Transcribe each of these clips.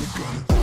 Let's get it.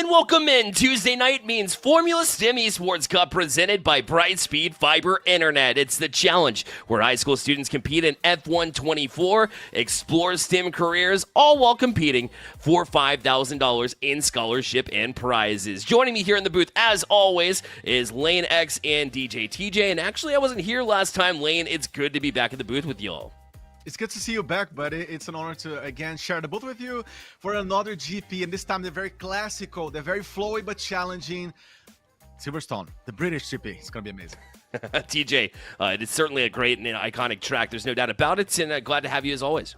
Welcome in. Tuesday night means Formula Stim Esports Cup presented by Brightspeed Fiber Internet. It's the challenge where high school students compete in F124, explore STEM careers, all while competing for $5,000 in scholarship and prizes. Joining me here in the booth, as always, is Lane X and DJ TJ. And actually, I wasn't here last time, Lane. It's good to be back in the booth with y'all. It's good to see you back, buddy. It's an honor to, again, share the both with you for another GP. And this time, they're very classical. They're very flowy but challenging. Silverstone, the British GP. It's going to be amazing. TJ, it's certainly a great and iconic track. There's no doubt about it. And glad to have you as always.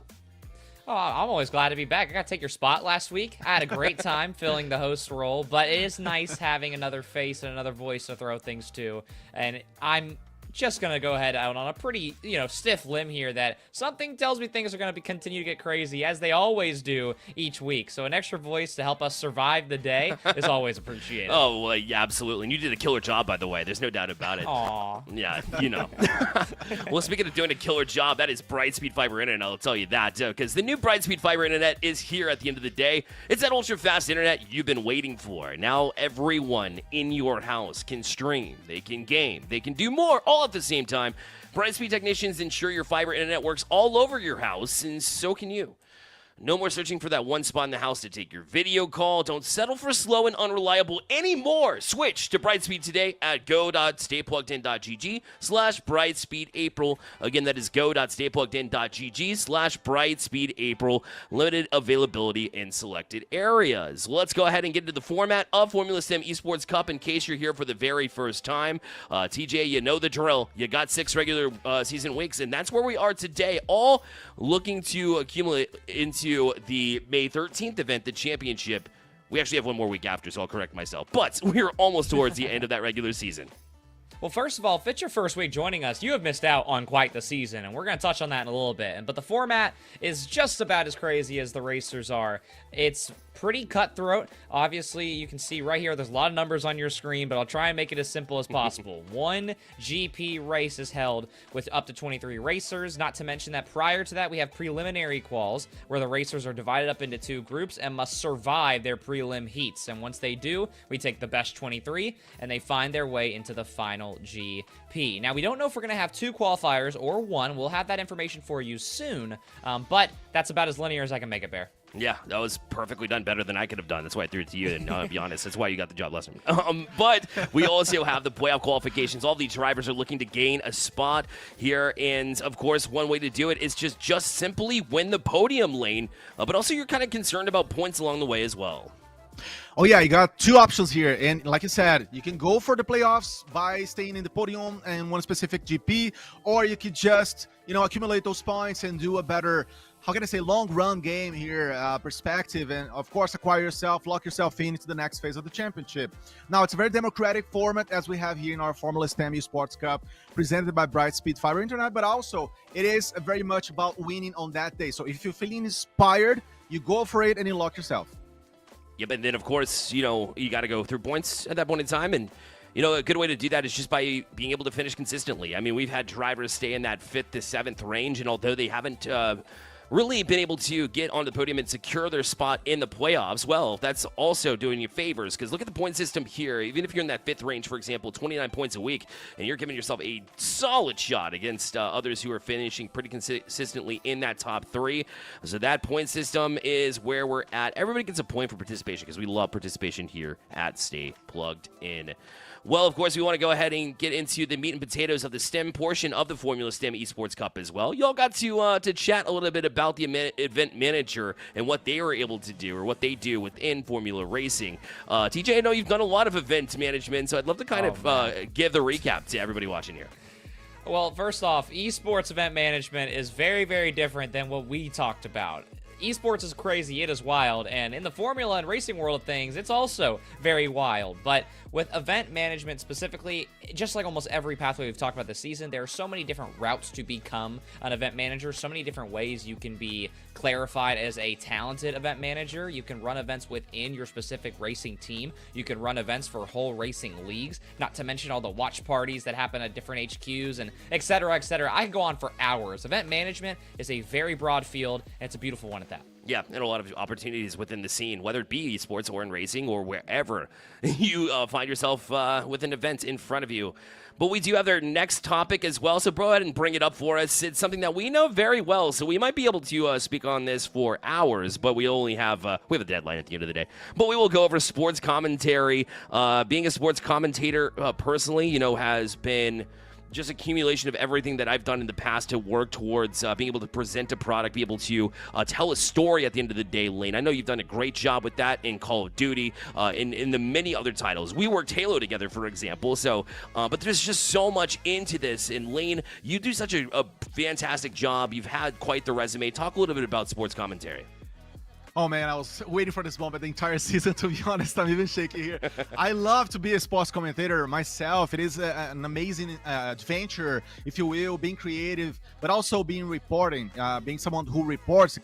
Oh, I'm always glad to be back. I got to take your spot last week. I had a great time filling the host role. But it is nice having another face and another voice to throw things to. And I'm just going to go ahead out on a pretty, stiff limb here that something tells me things are going to continue to get crazy, as they always do each week. So an extra voice to help us survive the day is always appreciated. Oh, well, yeah, absolutely. And you did a killer job, by the way. There's no doubt about it. Aw. Yeah, Well, speaking of doing a killer job, that is Brightspeed Fiber Internet. I'll tell you that, because the new Brightspeed Fiber Internet is here at the end of the day. It's that ultra-fast internet you've been waiting for. Now everyone in your house can stream. They can game. They can do more, all at the same time. Brightspeed technicians ensure your fiber internet works all over your house, and so can you. No more searching for that one spot in the house to take your video call. Don't settle for slow and unreliable anymore. Switch to Brightspeed today at go.staypluggedin.gg/BrightspeedApril. Again, that is go.staypluggedin.gg/BrightspeedApril. Limited availability in selected areas. Let's go ahead and get into the format of Formula Stim Esports Cup in case you're here for the very first time. TJ, you know the drill. You got 6 regular season weeks, and that's where we are today, all looking to accumulate into the May 13th event, the championship. We actually have one more week after, so I'll correct myself. But we're almost towards the end of that regular season. Well, first of all, if it's your first week joining us, you have missed out on quite the season, and we're going to touch on that in a little bit. But the format is just about as crazy as the racers are. It's pretty cutthroat. Obviously, you can see right here, there's a lot of numbers on your screen, but I'll try and make it as simple as possible. One GP race is held with up to 23 racers, not to mention that prior to that, we have preliminary quals, where the racers are divided up into 2 groups and must survive their prelim heats. And once they do, we take the best 23, and they find their way into the final GP. Now, we don't know if we're going to have 2 qualifiers or 1. We'll have that information for you soon, but that's about as linear as I can make it, Bear. Yeah, that was perfectly done, better than I could have done. That's why I threw it to you, and I'll be honest, that's why you got the job last time. But we also have the playoff qualifications. All these drivers are looking to gain a spot here, and of course, one way to do it is just simply win the podium lane, but also you're kind of concerned about points along the way as well. Oh yeah, you got 2 options here, and like I said, you can go for the playoffs by staying in the podium and one specific GP, or you could just, accumulate those points and do a better, how can I say, long run game here, perspective, and of course acquire yourself, lock yourself into the next phase of the championship. Now, it's a very democratic format as we have here in our Formula STEM Esports Cup, presented by Brightspeed Fiber Internet, but also it is very much about winning on that day. So if you're feeling inspired, you go for it and you lock yourself. Yeah, but then, of course, you got to go through points at that point in time. And, a good way to do that is just by being able to finish consistently. I mean, we've had drivers stay in that 5th to 7th range, and although they haven't really been able to get on the podium and secure their spot in the playoffs, well, that's also doing you favors, because look at the point system here. Even if you're in that 5th range, for example, 29 points a week, and you're giving yourself a solid shot against others who are finishing pretty consistently in that top 3. So that point system is where we're at. Everybody gets a point for participation, because we love participation here at Stay Plugged In. Well, of course, we want to go ahead and get into the meat and potatoes of the STEM portion of the Formula STEM Esports Cup as well. You all got to chat a little bit about the event manager and what they were able to do, or what they do within Formula Racing. TJ, I know you've done a lot of event management, so I'd love to kind of give the recap to everybody watching here. Well, first off, esports event management is very, very different than what we talked about. Esports is crazy, it is wild, and in the formula and racing world of things, it's also very wild. But with event management specifically, just like almost every pathway we've talked about this season, there are so many different routes to become an event manager, so many different ways you can be clarified as a talented event manager. You can run events within your specific racing team. You can run events for whole racing leagues, not to mention all the watch parties that happen at different HQs and et cetera, et cetera. I can go on for hours. Event management is a very broad field, and it's a beautiful one at that. Yeah, and a lot of opportunities within the scene, whether it be esports or in racing or wherever you find yourself with an event in front of you. But we do have our next topic as well, so go ahead and bring it up for us. It's something that we know very well, so we might be able to speak on this for hours, but we only have we have a deadline at the end of the day. But we will go over sports commentary. Being a sports commentator personally, has been just accumulation of everything that I've done in the past to work towards being able to present a product, be able to tell a story at the end of the day, Lane. I know you've done a great job with that in Call of Duty, in the many other titles. We worked Halo together, for example, so, but there's just so much into this, and Lane, you do such a fantastic job. You've had quite the resume. Talk a little bit about sports commentary. Oh man, I was waiting for this moment the entire season, to be honest. I'm even shaking here. I love to be a sports commentator myself. It is an amazing adventure, if you will, being creative, but also being being someone who reports,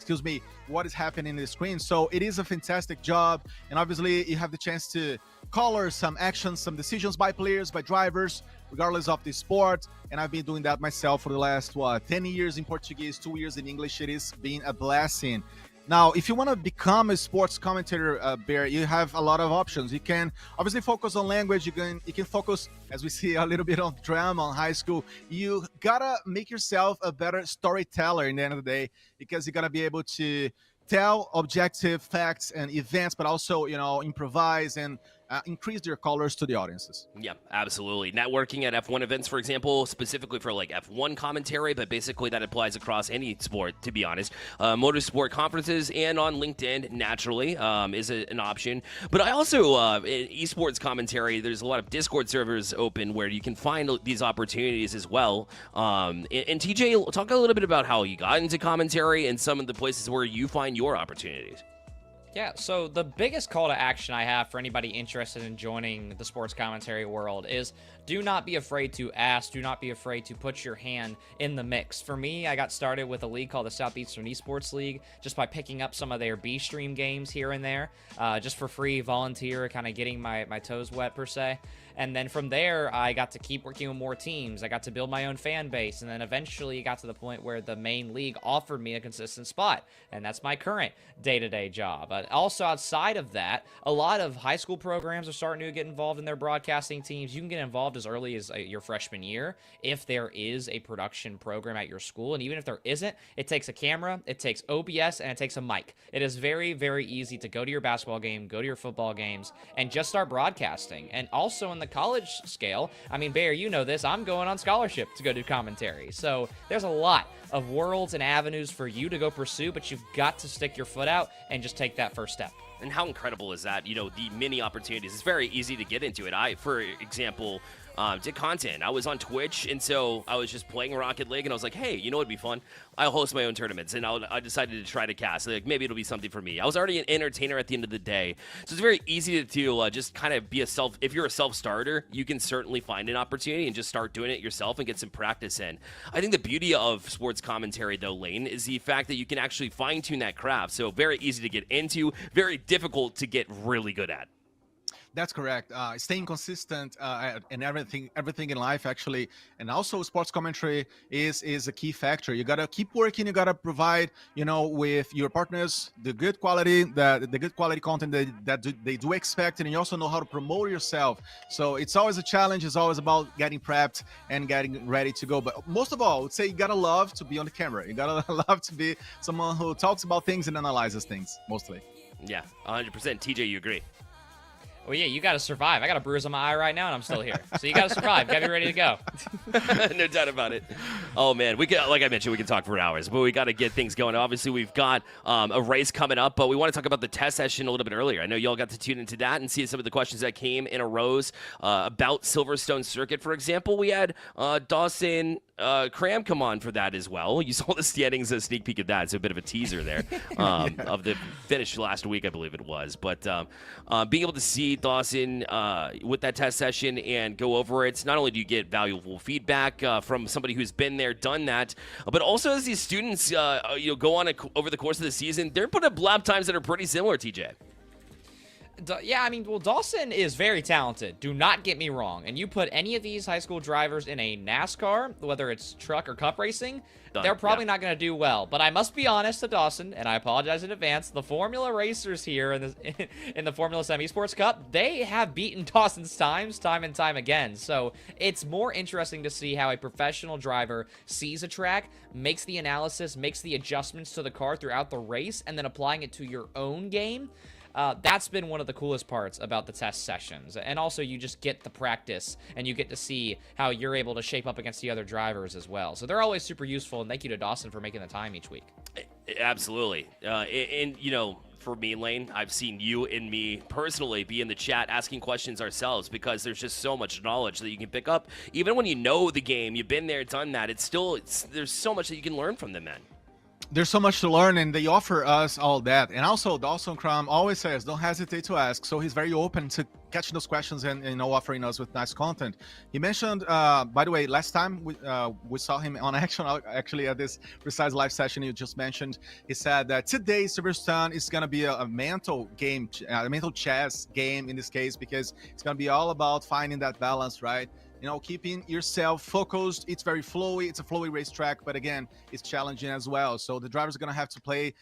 what is happening in the screen. So it is a fantastic job, and obviously you have the chance to color some actions, some decisions by players, by drivers, regardless of the sport. And I've been doing that myself for the last, 10 years in Portuguese, 2 years in English. It is been a blessing. Now, if you want to become a sports commentator, Bear, you have a lot of options. You can obviously focus on language. You can focus, as we see, a little bit on drama, on high school. You gotta make yourself a better storyteller in the end of the day, because you gotta be able to tell objective facts and events, but also, improvise and increase their colors to the audiences. Yeah, absolutely. Networking at F1 events, for example, specifically for like F1 commentary, but basically that applies across any sport, to be honest. Motorsport conferences and on LinkedIn, naturally, is an option. But I also, in esports commentary, there's a lot of Discord servers open where you can find these opportunities as well. And TJ, talk a little bit about how you got into commentary and some of the places where you find your opportunities. Yeah, so the biggest call to action I have for anybody interested in joining the sports commentary world is do not be afraid to ask. Do not be afraid to put your hand in the mix. For me, I got started with a league called the Southeastern Esports League just by picking up some of their B-Stream games here and there, just for free, volunteer, kind of getting my toes wet per se. And then from there, I got to keep working with more teams. I got to build my own fan base. And then eventually it got to the point where the main league offered me a consistent spot. And that's my current day-to-day job. Also outside of that, a lot of high school programs are starting to get involved in their broadcasting teams. You can get involved as early as your freshman year if there is a production program at your school. And even if there isn't, it takes a camera, it takes OBS, and it takes a mic. It is very, very easy to go to your basketball game, go to your football games, and just start broadcasting. And also in the college scale, I mean, Bear, you know this, I'm going on scholarship to go do commentary. So there's a lot of worlds and avenues for you to go pursue, but you've got to stick your foot out and just take that first step. And how incredible is that? You know, the many opportunities. It's very easy to get into it. I, for example, did content. I was on Twitch, and so I was just playing Rocket League, and I was like, hey, you know what'd be fun? I'll host my own tournaments, and I decided to try to cast. Like, maybe it'll be something for me. I was already an entertainer at the end of the day, so it's very easy to just kind of be if you're a self-starter, you can certainly find an opportunity and just start doing it yourself and get some practice in. I think the beauty of sports commentary, though, Lane, is the fact that you can actually fine-tune that craft, so very easy to get into, very difficult to get really good at. That's correct. Staying consistent and everything in life, actually, and also sports commentary is a key factor. You gotta keep working. You gotta provide, with your partners the good quality, the good quality content that they do expect, and you also know how to promote yourself. So it's always a challenge. It's always about getting prepped and getting ready to go. But most of all, I would say you gotta love to be on the camera. You gotta love to be someone who talks about things and analyzes things mostly. Yeah, 100%. TJ, you agree? Well, yeah, you got to survive. I got a bruise on my eye right now, and I'm still here. So you got to survive. Got to be ready to go. No doubt about it. Oh, man. Like I mentioned, we can talk for hours, but we got to get things going. Obviously, we've got a race coming up, but we want to talk about the test session a little bit earlier. I know y'all got to tune into that and see some of the questions that came in a rows about Silverstone Circuit, for example. We had Dawson Cram come on for that as well. You saw the standings, a sneak peek of that, so a bit of a teaser there of the finish last week, I believe it was. But being able to see Dawson with that test session and go over it, not only do you get valuable feedback from somebody who's been there, done that, but also as these students go on over the course of the season, they're putting up lap times that are pretty similar, TJ. Yeah, I mean, well, Dawson is very talented. Do not get me wrong. And you put any of these high school drivers in a NASCAR, whether it's truck or cup racing, they're probably not going to do well. But I must be honest to Dawson, and I apologize in advance, the Formula racers here in the Formula Semi Esports Cup, they have beaten Dawson's times time and time again. So it's more interesting to see how a professional driver sees a track, makes the analysis, makes the adjustments to the car throughout the race, and then applying it to your own game. That's been one of the coolest parts about the test sessions. And also, you just get the practice, and you get to see how you're able to shape up against the other drivers as well. So they're always super useful, and thank you to Dawson for making the time each week. Absolutely. For me, Lane, I've seen you and me personally be in the chat asking questions ourselves because there's just so much knowledge that you can pick up. Even when you know the game, you've been there, done that, there's so much that you can learn from them, man. There's so much to learn, and they offer us all that. And also, Dawson Crum always says, don't hesitate to ask. So he's very open to catching those questions and offering us with nice content. He mentioned, by the way, last time we saw him on action, actually at this precise live session you just mentioned, he said that today Silverstone is going to be a mental game, a mental chess game in this case, because it's going to be all about finding that balance, right? Keeping yourself focused. It's very flowy. It's a flowy racetrack, but again, it's challenging as well. So the drivers are going to have to play,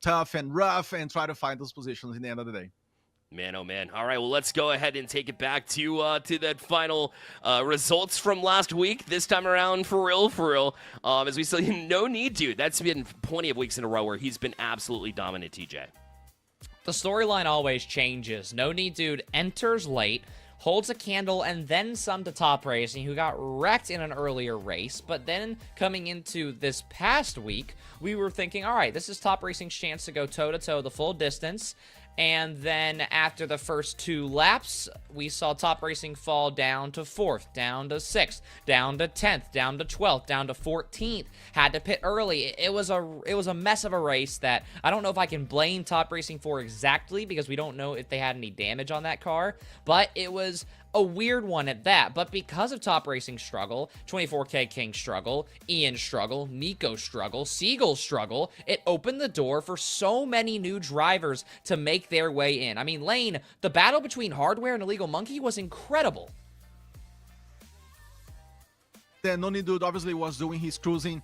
tough and rough and try to find those positions in the end of the day. Man, oh man. All right, well, let's go ahead and take it back to that final results from last week. This time around, for real. As we say, no need to. That's been plenty of weeks in a row where he's been absolutely dominant, TJ. The storyline always changes. No Need Dude enters late, holds a candle and then some to Top Racing, who got wrecked in an earlier race. But then coming into this past week, we were thinking, all right, this is Top Racing's chance to go toe-to-toe the full distance. And then after the first 2 laps, we saw Top Racing fall down to 4th, down to 6th, down to 10th, down to 12th, down to 14th. Had to pit early. It was a mess of a race that I don't know if I can blame Top Racing for exactly, because we don't know if they had any damage on that car, but it was a weird one at that. But because of Top Racing's struggle, 24K King struggle, Ian struggle, Nico struggle, Siegel struggle, it opened the door for so many new drivers to make their way in. I mean, Lane, the battle between Hardware and Illegal Monkey was incredible. Then No Need Dude obviously was doing his cruising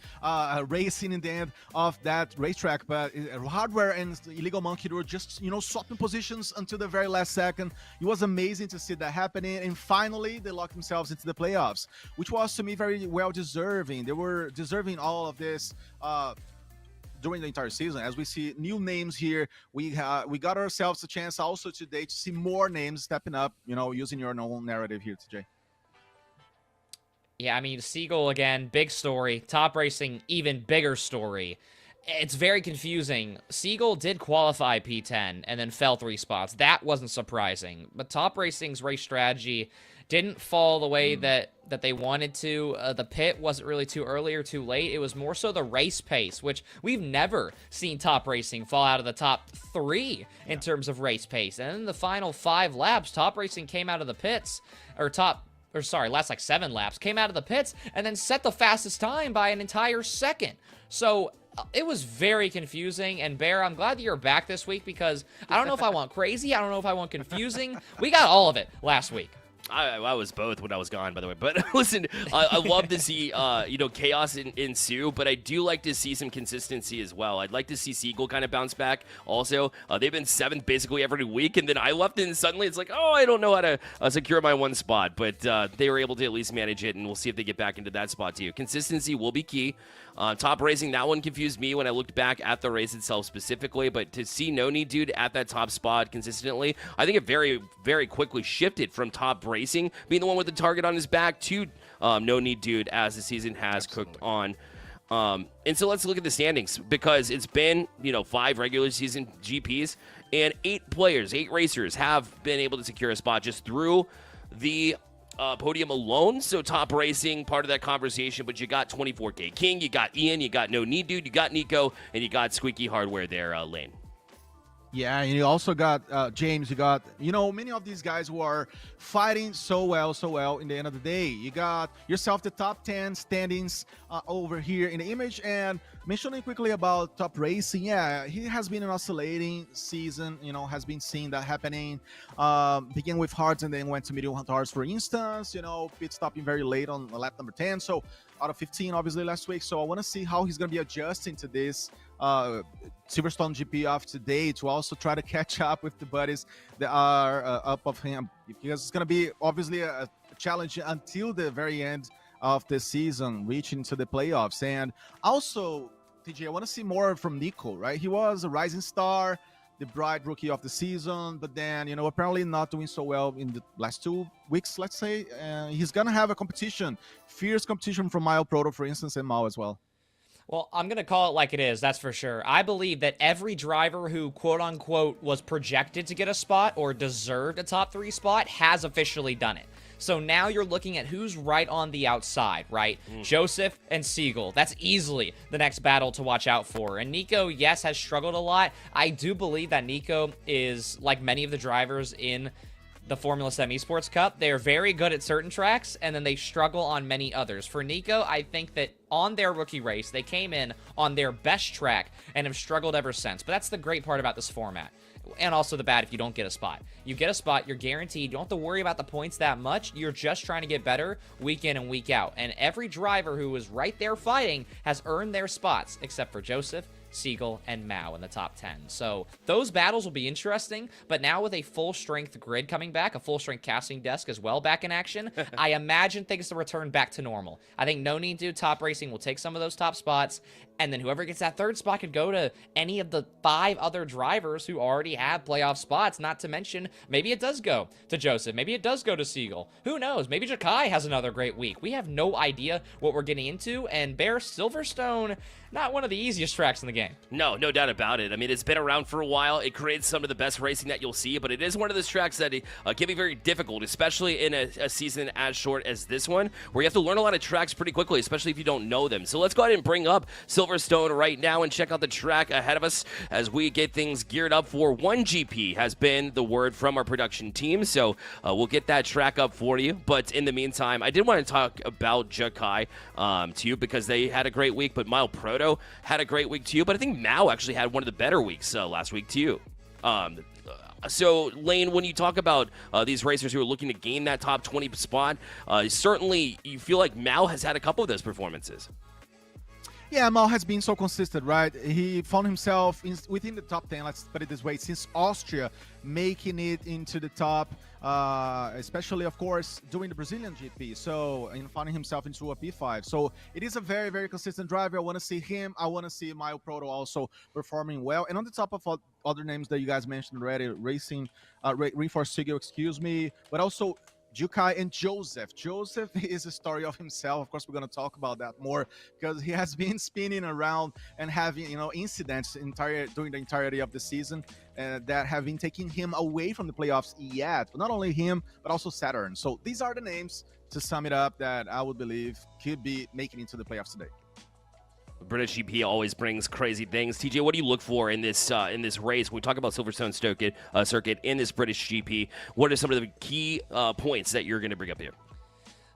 racing in the end of that racetrack, but Hardware and Illegal Monkey were just, swapping positions until the very last second. It was amazing to see that happening, and finally they locked themselves into the playoffs, which was to me very well deserving. They were deserving all of this during the entire season. As we see new names here, we got ourselves a chance also today to see more names stepping up, using your own narrative here, TJ. Yeah, I mean, Siegel, again, big story. Top Racing, even bigger story. It's very confusing. Siegel did qualify P10 and then fell 3 spots. That wasn't surprising. But Top Racing's race strategy didn't fall the way that they wanted to. The pit wasn't really too early or too late. It was more so the race pace, which we've never seen Top Racing fall out of the top 3 in terms of race pace. And in the final 5 laps, Top Racing came out of the pits, last like 7 laps, came out of the pits and then set the fastest time by an entire second. So it was very confusing. And Bear, I'm glad that you're back this week, because I don't know if I want crazy, I don't know if I want confusing. We got all of it last week. I was both when I was gone, by the way. But listen, I love to see, chaos ensue, but I do like to see some consistency as well. I'd like to see Siegel kind of bounce back also. They've been 7th basically every week, and then I left, and suddenly it's like, I don't know how to secure my 1 spot. But they were able to at least manage it, and we'll see if they get back into that spot too. Consistency will be key. Top Racing, that one confused me when I looked back at the race itself specifically, but to see No Need Dude at that top spot consistently, I think it very, very quickly shifted from Top Racing being the one with the target on his back to No Need Dude as the season has cooked on. And so let's look at the standings, because it's been, 5 regular season GPs, and 8 racers have been able to secure a spot just through the podium alone. So Top Racing, part of that conversation, but you got 24K King, you got Ian, you got No Need Dude, you got Nico, and you got Squeaky Hardware there, Lane. Yeah, and you also got James. You got, many of these guys who are fighting so well in the end of the day. You got yourself the top 10 standings over here in the image. And mentioning quickly about Top Racing, yeah, he has been an oscillating season, has been seeing that happening. Began with hards and then went to medium hards, for instance, pit stopping very late on lap number 10. So out of 15, obviously, last week. So I want to see how he's going to be adjusting to this Silverstone GP of today, to also try to catch up with the buddies that are up of him, because it's going to be obviously a challenge until the very end of the season, reaching to the playoffs. And also, TJ, I want to see more from Nico, right? He was a rising star, the bright rookie of the season, but then, apparently not doing so well in the last 2 weeks, let's say. He's going to have a competition, fierce competition from Mile Proto, for instance, and Mao as well. Well, I'm going to call it like it is, that's for sure. I believe that every driver who, quote-unquote, was projected to get a spot or deserved a top 3 spot has officially done it. So now you're looking at who's right on the outside, right? Joseph and Siegel. That's easily the next battle to watch out for. And Nico, yes, has struggled a lot. I do believe that Nico is, like many of the drivers in the Formula 7 Esports Cup, they are very good at certain tracks, and then they struggle on many others. For Nico, I think that on their rookie race, they came in on their best track and have struggled ever since. But that's the great part about this format. And also the bad if you don't get a spot. You get a spot, you're guaranteed. You don't have to worry about the points that much. You're just trying to get better week in and week out. And every driver who is right there fighting has earned their spots, except for Joseph, Siegel, and Mao in the top 10. So those battles will be interesting, but now with a full-strength grid coming back, a full-strength casting desk as well back in action, I imagine things to return back to normal. I think No Need to Top Racing will take some of those top spots, And then whoever gets that third spot could go to any of the 5 other drivers who already have playoff spots, not to mention maybe it does go to Joseph. Maybe it does go to Siegel. Who knows? Maybe Jakai has another great week. We have no idea what we're getting into, and Bear Silverstone, not one of the easiest tracks in the game. No doubt about it. I mean, it's been around for a while. It creates some of the best racing that you'll see, but it is one of those tracks that can be very difficult, especially in a season as short as this one, where you have to learn a lot of tracks pretty quickly, especially if you don't know them. So let's go ahead and bring up Silverstone right now and check out the track ahead of us as we get things geared up for 1GP, has been the word from our production team. So we'll get that track up for you. But in the meantime, I did want to talk about Jakai to you because they had a great week, but Mile Proto had a great week to you. But I think Mao actually had one of the better weeks last week to you. So, Lane, when you talk about these racers who are looking to gain that top 20 spot, certainly you feel like Mao has had a couple of those performances. Yeah, Mal has been so consistent, right? He found himself within the top 10, let's put it this way, since Austria, making it into the top, especially, of course, doing the Brazilian GP. So, and finding himself into a P5. So, it is a very, very consistent driver. I want to see him. I want to see Mile Proto also performing well. And on the top of other names that you guys mentioned already, Reinforced Siegel, excuse me, but also Jukai and Joseph. Joseph is a story of himself. Of course, we're going to talk about that more because he has been spinning around and having, incidents during the entirety of the season that have been taking him away from the playoffs yet. But not only him, but also Saturn. So these are the names, to sum it up, that I would believe could be making it into the playoffs today. British GP always brings crazy things. TJ, what do you look for in this race? When we talk about Silverstone circuit in this British GP, what are some of the key points that you're going to bring up here?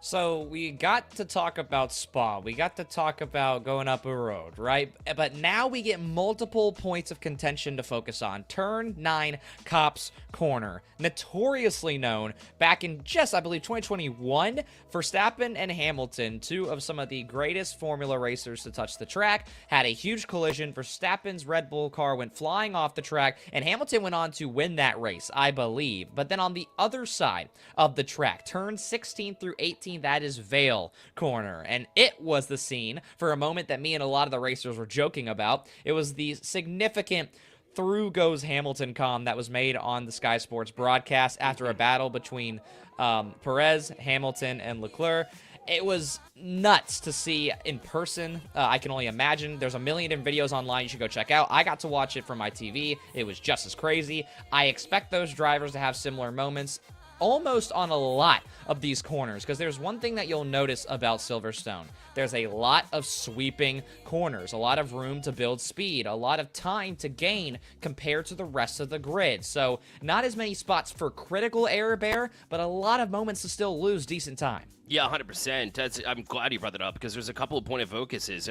So we got to talk about Spa. We got to talk about going up a road, right? But now we get multiple points of contention to focus on. Turn 9, Copse Corner. Notoriously known back in I believe, 2021, Verstappen and Hamilton, 2 of some of the greatest Formula racers to touch the track, had a huge collision. Verstappen's Red Bull car went flying off the track, and Hamilton went on to win that race, I believe. But then on the other side of the track, turn 16 through 18, that is Vale Corner, and it was the scene for a moment that me and a lot of the racers were joking about. It was the significant through goes Hamilton comm that was made on the Sky Sports broadcast after a battle between Perez, Hamilton, and Leclerc. It was nuts to see in person. I can only imagine. There's a million different videos online you should go check out. I got to watch it from my TV. It was just as crazy. I expect those drivers to have similar moments almost on a lot of these corners, because there's one thing that you'll notice about Silverstone. There's a lot of sweeping corners, a lot of room to build speed, a lot of time to gain compared to the rest of the grid. So not as many spots for critical error bear, but a lot of moments to still lose decent time. Yeah, 100%. I'm glad you brought that up because there's a couple of point of focuses.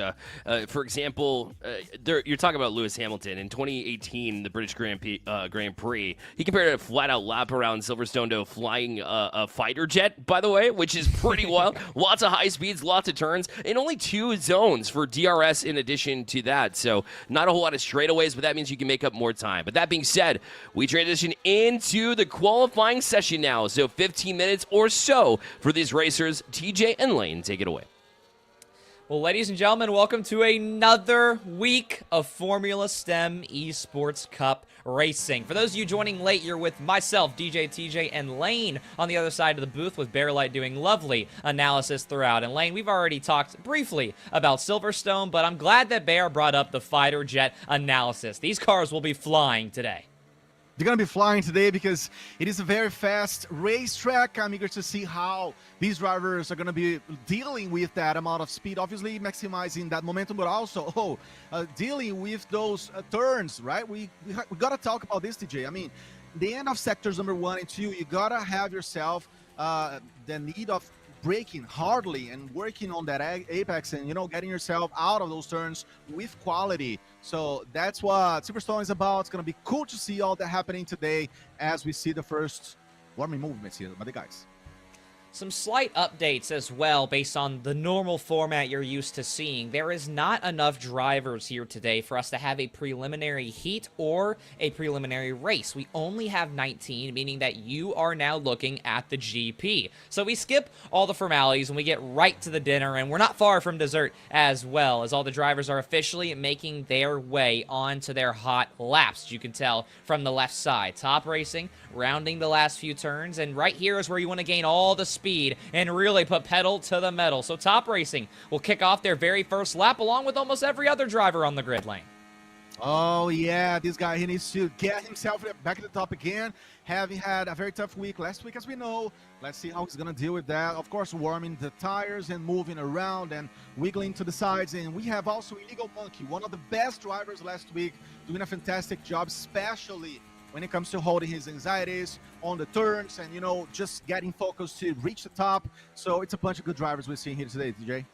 For example, you're talking about Lewis Hamilton. In 2018, the British Grand Prix, he compared a flat-out lap around Silverstone to a flying a fighter jet, by the way, which is pretty wild. Lots of high speeds, lots of turns, and only 2 zones for DRS in addition to that. So not a whole lot of straightaways, but that means you can make up more time. But that being said, we transition into the qualifying session now. So 15 minutes or so for these racers. TJ and Lane, take it away. Well, ladies and gentlemen, welcome to another week of Formula STEM Esports Cup racing. For those of you joining late, you're with myself, DJ, TJ, and Lane on the other side of the booth with Bearlight doing lovely analysis throughout. And Lane, we've already talked briefly about Silverstone, but I'm glad that Bear brought up the fighter jet analysis. These cars will be flying today. They're going to be flying today because it is a very fast racetrack. I'm eager to see how these drivers are going to be dealing with that amount of speed, obviously maximizing that momentum, but also dealing with those turns, right? We got to talk about this, TJ. I mean, the end of sectors number 1 and 2, you got to have yourself the need of braking hardly and working on that apex and, getting yourself out of those turns with quality. So that's what Silverstone is about. It's going to be cool to see all that happening today as we see the first warming movements here by the guys. Some slight updates as well based on the normal format you're used to seeing. There is not enough drivers here today for us to have a preliminary heat or a preliminary race. We only have 19, meaning that you are now looking at the GP. So we skip all the formalities and we get right to the dinner, and we're not far from dessert as well, as all the drivers are officially making their way onto their hot laps. You can tell from the left side. Top Racing rounding the last few turns, and right here is where you want to gain all the speed and really put pedal to the metal. So Top Racing will kick off their very first lap along with almost every other driver on the grid lane. Oh, yeah, this guy, he needs to get himself back at the top again, having had a very tough week last week, as we know. Let's see how he's going to deal with that. Of course, warming the tires and moving around and wiggling to the sides. And we have also Illegal Monkey, one of the best drivers last week, doing a fantastic job, especially when it comes to holding his anxieties on the turns and, you know, just getting focused to reach the top. So it's a bunch of good drivers we're seeing here today, DJ.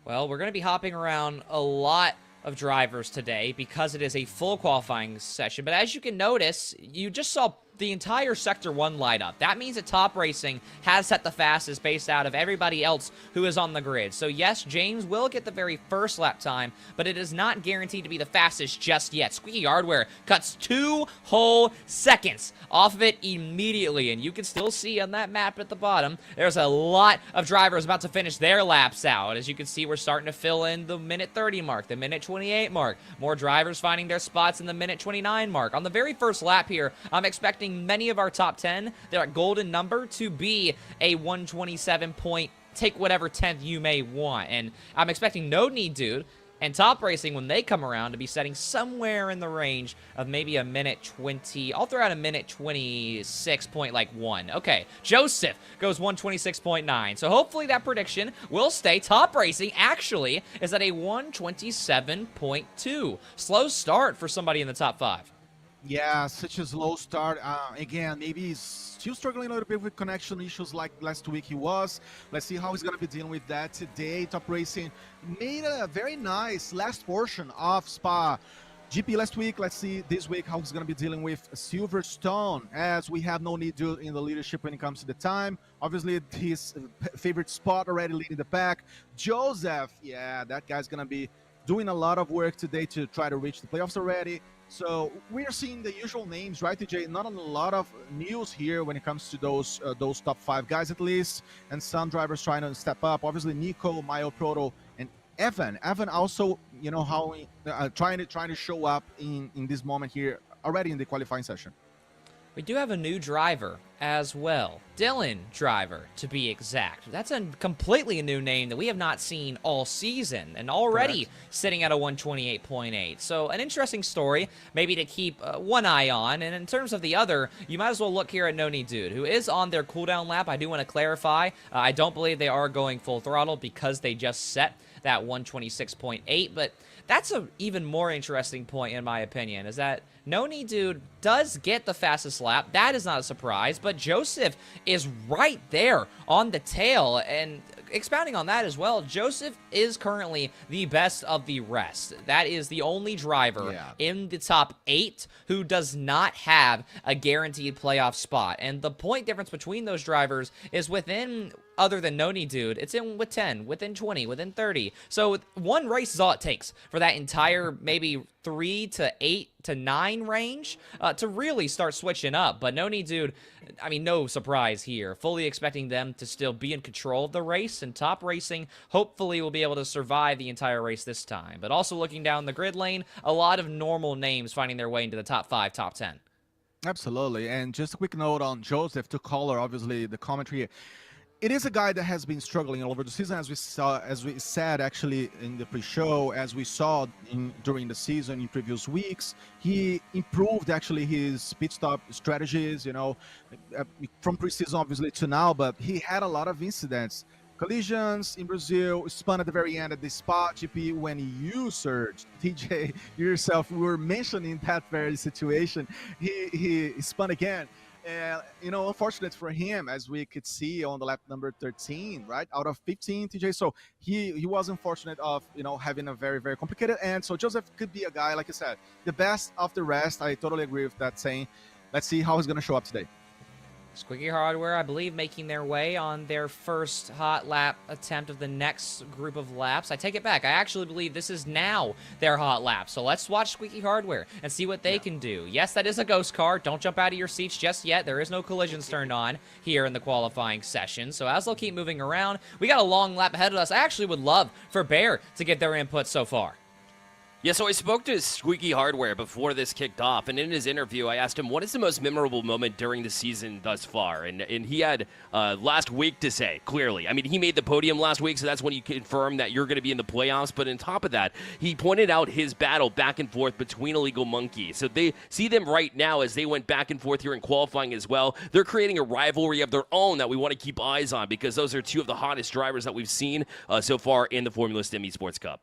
Well, we're going to be hopping around a lot of drivers today because it is a full qualifying session. But as you can notice, you just saw the entire Sector 1 light up. That means that Top Racing has set the fastest based out of everybody else who is on the grid. So yes, James will get the very first lap time, but it is not guaranteed to be the fastest just yet. Squeaky Hardware cuts 2 whole seconds off of it immediately, and you can still see on that map at the bottom, there's a lot of drivers about to finish their laps out. As you can see, we're starting to fill in the minute 30 mark, the minute 28 mark. More drivers finding their spots in the minute 29 mark. On the very first lap here, I'm expecting many of our top 10, their golden number, to be a 127 point, take whatever 10th you may want. And I'm expecting No Need Dude and Top Racing, when they come around, to be setting somewhere in the range of maybe a minute 20. I'll throw out a minute 26.1. Okay, Joseph goes 126.9. So hopefully that prediction will stay. Top Racing actually is at a 127.2. Slow start for somebody in the top 5. Yeah, such a slow start. Again, maybe he's still struggling a little bit with connection issues like last week he was. Let's see how he's going to be dealing with that today. Top Racing made a very nice last portion of Spa GP last week. Let's see this week how he's going to be dealing with Silverstone, as we have No Need Dude in the leadership when it comes to the time. Obviously, his favorite spot already leading the pack. Joseph, yeah, that guy's going to be doing a lot of work today to try to reach the playoffs already. So we are seeing the usual names, right, TJ? Not a lot of news here when it comes to those top 5 guys at least, and some drivers trying to step up. Obviously, Nico, Mayo, Proto, and Evan. Evan also, you know, how trying to show up in this moment here already in the qualifying session. We do have a new driver as well. Dylan Driver, to be exact. That's a completely new name that we have not seen all season, and already sitting at a 128.8. So an interesting story, maybe to keep one eye on. And in terms of the other, you might as well look here at No Need Dude, who is on their cooldown lap. I do want to clarify, I don't believe they are going full throttle because they just set that 126.8, but that's an even more interesting point, in my opinion, is that No Need Dude does get the fastest lap. That is not a surprise, but Joseph is right there on the tail. And expounding on that as well, Joseph is currently the best of the rest. That is the only driver in the top 8 who does not have a guaranteed playoff spot. And the point difference between those drivers is within, other than No Need Dude, it's in with 10, within 20, within 30. So one race is all it takes for that entire maybe 3 to 8 to 9 range to really start switching up. But No Need Dude, I mean, no surprise here. Fully expecting them to still be in control of the race, and Top Racing hopefully will be able to survive the entire race this time. But also looking down the grid lane, a lot of normal names finding their way into the top 5, top 10. Absolutely. And just a quick note on Joseph, to color obviously the commentary. It is a guy that has been struggling all over the season, as we said actually in the pre-show, as we saw during the season in previous weeks. He improved actually his pit stop strategies, you know, from pre-season obviously to now, but he had a lot of incidents. Collisions in Brazil, spun at the very end at the Spa GP when you surged. TJ, yourself, we were mentioning that very situation. He spun again. You know, unfortunate for him, as we could see on the lap number 13, right, out of 15, TJ. So he was unfortunate of, you know, having a very, very complicated end. So Joseph could be a guy, like I said, the best of the rest. I totally agree with that saying. Let's see how he's going to show up today. Squeaky Hardware, I believe, making their way on their first hot lap attempt of the next group of laps. I take it back. I actually believe this is now their hot lap. So let's watch Squeaky Hardware and see what they can do. Yes, that is a ghost car. Don't jump out of your seats just yet. There is no collisions turned on here in the qualifying session. So as they'll keep moving around, we got a long lap ahead of us. I actually would love for Bear to get their input so far. Yeah, so I spoke to Squeaky Hardware before this kicked off, and in his interview, I asked him, what is the most memorable moment during the season thus far? And he had last week to say, clearly. I mean, he made the podium last week, so that's when you confirm that you're going to be in the playoffs. But on top of that, he pointed out his battle back and forth between Illegal Monkey. So they see them right now as they went back and forth here in qualifying as well. They're creating a rivalry of their own that we want to keep eyes on because those are two of the hottest drivers that we've seen so far in the Formula STEM Esports Cup.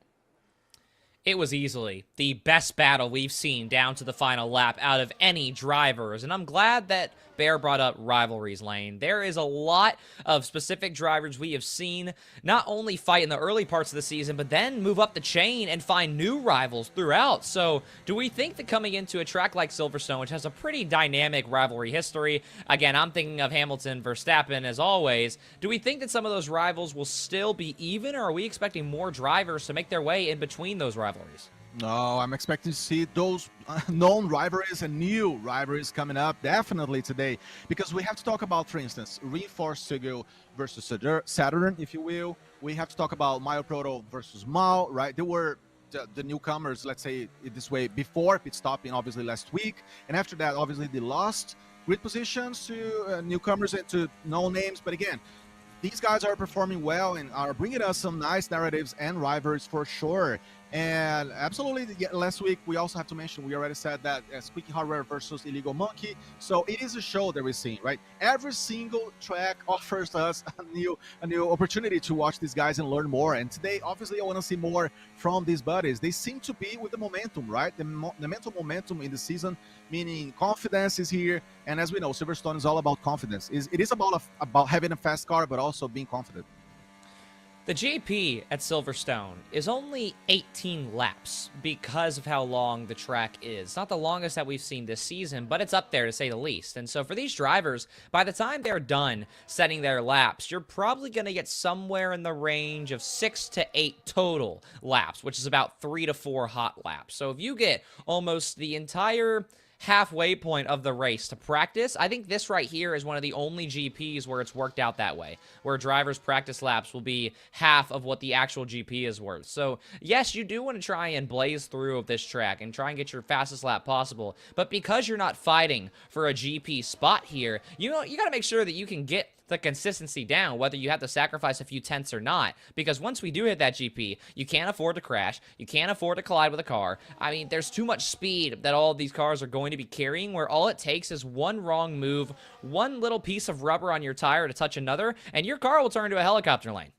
It was easily the best battle we've seen down to the final lap out of any drivers, and I'm glad that Bear brought up rivalries, Lane. There is a lot of specific drivers we have seen not only fight in the early parts of the season, but then move up the chain and find new rivals throughout. So do we think that coming into a track like Silverstone, which has a pretty dynamic rivalry history, again, I'm thinking of Hamilton, Verstappen as always, do we think that some of those rivals will still be even, or are we expecting more drivers to make their way in between those rivalries? No, I'm expecting to see those known rivalries and new rivalries coming up definitely today, because we have to talk about, for instance, Reinforced Sigil versus Saturn, if you will. We have to talk about Mile Proto versus Mao, right? They were the newcomers, let's say it this way, before pit stopping, obviously, last week. And after that, obviously, they lost grid positions to newcomers and to known names. But again, these guys are performing well and are bringing us some nice narratives and rivalries for sure. And absolutely, last week, we also have to mention, we already said that Squeaky Hardware versus Illegal Monkey. So it is a show that we're seeing, right? Every single track offers us a new opportunity to watch these guys and learn more. And today, obviously, I want to see more from these buddies. They seem to be with the momentum, right? The mental momentum in the season, meaning confidence is here. And as we know, Silverstone is all about confidence. It is about having a fast car, but also being confident. The GP at Silverstone is only 18 laps because of how long the track is. Not the longest that we've seen this season, but it's up there to say the least. And so for these drivers, by the time they're done setting their laps, you're probably going to get somewhere in the range of 6 to 8 total laps, which is about 3 to 4 hot laps. So if you get almost the entire halfway point of the race to practice, I think this right here is one of the only GPs where it's worked out that way, where drivers' practice laps will be half of what the actual GP is worth. So yes, you do want to try and blaze through this track and try and get your fastest lap possible, but because you're not fighting for a GP spot here, you got to make sure that you can get the consistency down, whether you have to sacrifice a few tenths or not, because once we do hit that GP, you can't afford to crash, you can't afford to collide with a car. I mean, there's too much speed that all of these cars are going to be carrying, where all it takes is one wrong move, one little piece of rubber on your tire to touch another, and your car will turn into a helicopter lane.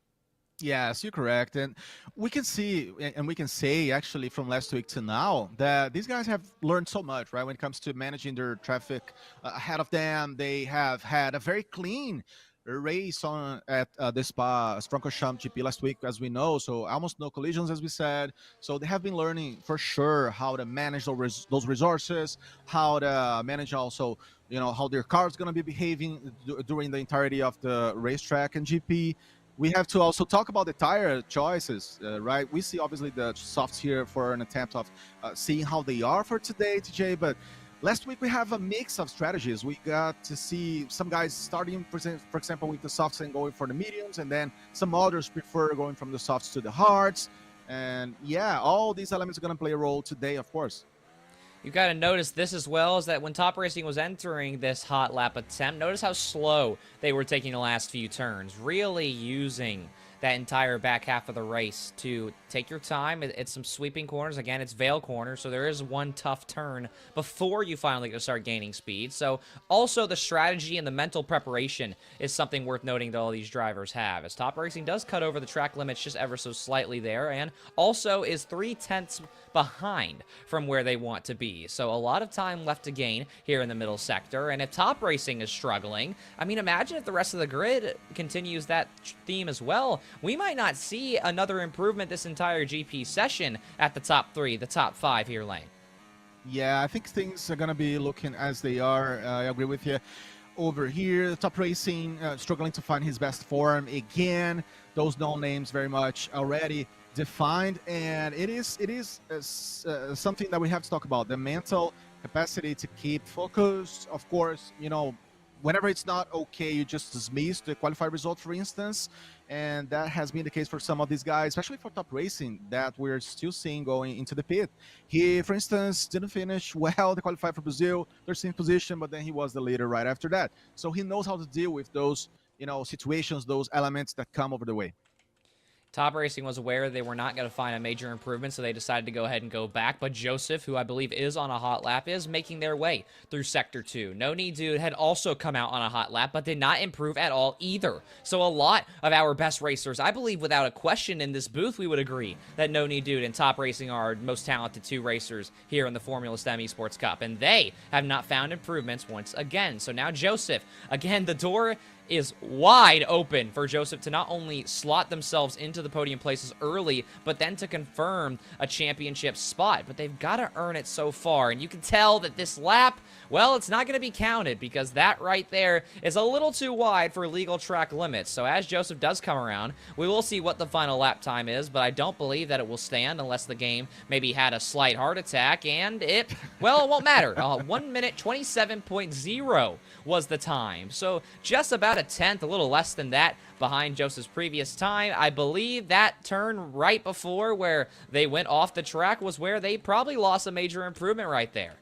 Yes, you're correct. And we can see, and we can say actually from last week to now, that these guys have learned so much, right? When it comes to managing their traffic ahead of them, they have had a very clean race at the Spa-Francorchamps GP last week, as we know. So almost no collisions, as we said. So they have been learning for sure how to manage those resources, how to manage also, how their car is going to be behaving during the entirety of the racetrack and GP. We have to also talk about the tire choices, right? We see obviously the softs here for an attempt of seeing how they are for today, TJ, but last week we have a mix of strategies. We got to see some guys starting, for example, with the softs and going for the mediums, and then some others prefer going from the softs to the hards. And yeah, all these elements are going to play a role today, of course. You've got to notice this as well, is that when Top Racing was entering this hot lap attempt, notice how slow they were taking the last few turns, really using that entire back half of the race to take your time. It's some sweeping corners. Again, it's Vale corner, so there is one tough turn before you finally get to start gaining speed. So also the strategy and the mental preparation is something worth noting that all these drivers have, as Top Racing does cut over the track limits just ever so slightly there, and also is 3/10 behind from where they want to be. So a lot of time left to gain here in the middle sector, and if Top Racing is struggling, I mean, imagine if the rest of the grid continues that theme as well. We might not see another improvement this entire GP session at the top 3, the top 5 here, Lane. Yeah, I think things are going to be looking as they are. I agree with you. over here. The Top Racing struggling to find his best form again. Those no names very much already defined, and it is something that we have to talk about. The mental capacity to keep focused. Of course, whenever it's not okay, you just dismiss the qualified result, for instance, and that has been the case for some of these guys, especially for Top Racing, that we're still seeing going into the pit. He, for instance, didn't finish well the qualified for Brazil, 13th position, but then he was the leader right after that. So he knows how to deal with those, situations, those elements that come over the way. Top Racing was aware they were not going to find a major improvement, so they decided to go ahead and go back. But Joseph, who I believe is on a hot lap, is making their way through Sector 2. No Need Dude had also come out on a hot lap, but did not improve at all either. So a lot of our best racers, I believe without a question in this booth, we would agree that No Need Dude and Top Racing are our most talented two racers here in the Formula STEM Esports Cup. And they have not found improvements once again. So now Joseph, again, the door is wide open for Joseph to not only slot themselves into the podium places early, but then to confirm a championship spot. But they've got to earn it so far. And you can tell that this lap, well, it's not going to be counted because that right there is a little too wide for legal track limits. So as Joseph does come around, we will see what the final lap time is, but I don't believe that it will stand unless the game maybe had a slight heart attack, and it won't matter. 1 minute 27.0 was the time. So just about a tenth, a little less than that, behind Joseph's previous time. I believe that turn right before where they went off the track was where they probably lost a major improvement right there.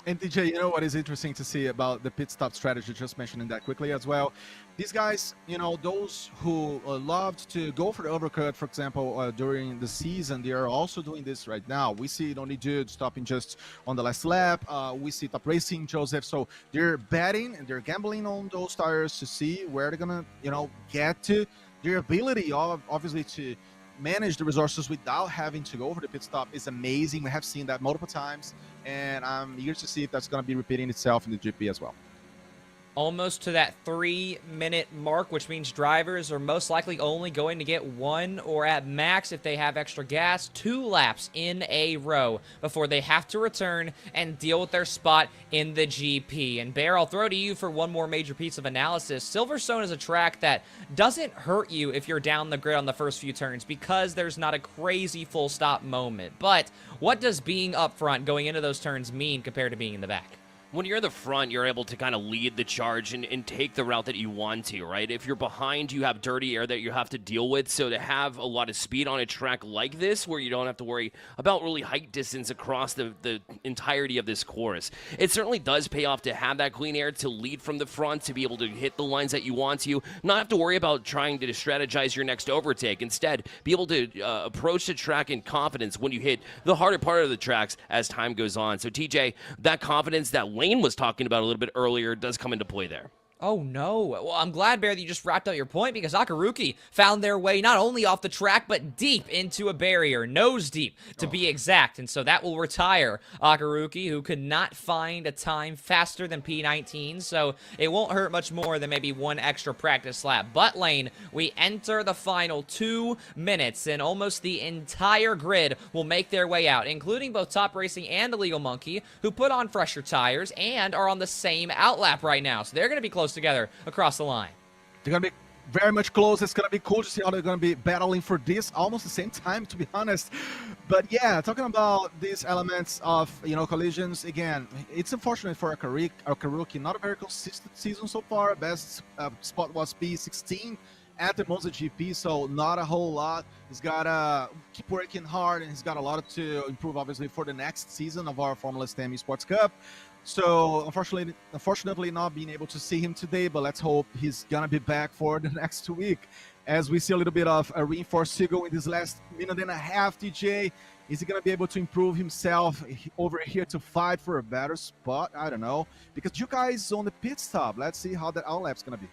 And DJ, you know what is interesting to see about the pit stop strategy, just mentioning that quickly as well. These guys, those who loved to go for the overcut, for example, during the season, they are also doing this right now. We see Only Dude stopping just on the last lap. We see Top Racing, Joseph. So they're betting and they're gambling on those tires to see where they're going to, get to. Their ability, obviously, to manage the resources without having to go over the pit stop is amazing. We have seen that multiple times, and I'm eager to see if that's going to be repeating itself in the GP as well. Almost to that 3-minute mark, which means drivers are most likely only going to get one, or at max, if they have extra gas, 2 laps in a row before they have to return and deal with their spot in the GP. And Bear, I'll throw to you for one more major piece of analysis. Silverstone is a track that doesn't hurt you if you're down the grid on the first few turns because there's not a crazy full stop moment. But what does being up front going into those turns mean compared to being in the back? When you're in the front, you're able to kind of lead the charge and take the route that you want to, right? If you're behind, you have dirty air that you have to deal with. So to have a lot of speed on a track like this, where you don't have to worry about really height distance across the entirety of this course, it certainly does pay off to have that clean air, to lead from the front, to be able to hit the lines that you want to, not have to worry about trying to strategize your next overtake. Instead, be able to approach the track in confidence when you hit the harder part of the tracks as time goes on. So TJ, that confidence that Lane was talking about a little bit earlier does come into play there. Oh, no. Well, I'm glad, Bear, that you just wrapped out your point because Akaruki found their way not only off the track, but deep into a barrier, nose deep to be exact. And so that will retire Akaruki, who could not find a time faster than P19. So it won't hurt much more than maybe one extra practice lap. But Lane, we enter the final 2 minutes, and almost the entire grid will make their way out, including both Top Racing and Illegal Monkey, who put on fresher tires and are on the same outlap right now. So they're going to be close together across the line. They're going to be very much close. It's going to be cool to see how they're going to be battling for this almost the same time, to be honest. But yeah, talking about these elements of, collisions, again, it's unfortunate for Akaruki. Not a very consistent season so far. Best spot was P16 at the Monza GP, so not a whole lot. He's got to keep working hard, and he's got a lot to improve, obviously, for the next season of our Formula STEM Esports Cup. So unfortunately not being able to see him today, but let's hope he's gonna be back for the next week as we see a little bit of a reinforced Sigo in this last minute and a half. DJ, is he gonna be able to improve himself over here to fight for a better spot? I don't know, because you guys on the pit stop. Let's see how that outlap's gonna be.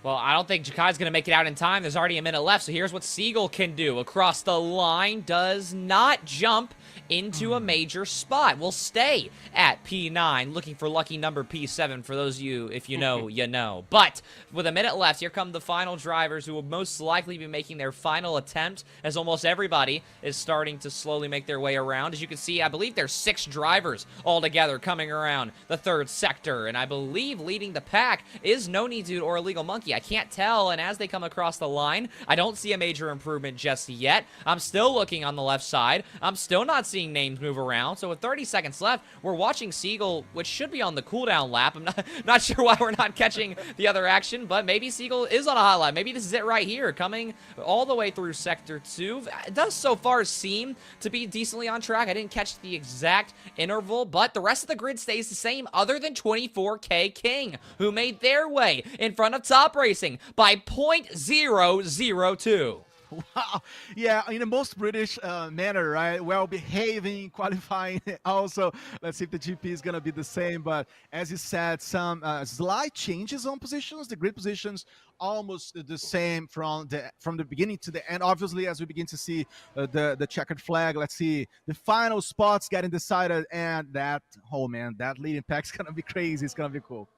Well, I don't think Jakai's going to make it out in time. There's already a minute left, so here's what Siegel can do. Across the line, does not jump into a major spot. Will stay at P9, looking for lucky number P7 for those of you, if you know, you know. But with a minute left, here come the final drivers who will most likely be making their final attempt, as almost everybody is starting to slowly make their way around. As you can see, I believe there's 6 drivers altogether coming around the 3rd sector, and I believe leading the pack is Noni Dude or Illegal Monkey. I can't tell, and as they come across the line, I don't see a major improvement just yet. I'm still looking on the left side. I'm still not seeing names move around, so with 30 seconds left, we're watching Siegel, which should be on the cooldown lap. I'm not sure why we're not catching the other action, but maybe Siegel is on a hot lap. Maybe this is it right here, coming all the way through Sector 2. It does so far seem to be decently on track. I didn't catch the exact interval, but the rest of the grid stays the same other than 24K King, who made their way in front of Top Racing by 0.002. Wow. Yeah, in the most British manner, right? Well behaving, qualifying. Also, let's see if the GP is going to be the same. But as you said, some slight changes on positions. The grid positions almost the same from the beginning to the end. Obviously, as we begin to see the checkered flag, let's see the final spots getting decided. And that, oh man, that leading pack's going to be crazy. It's going to be cool.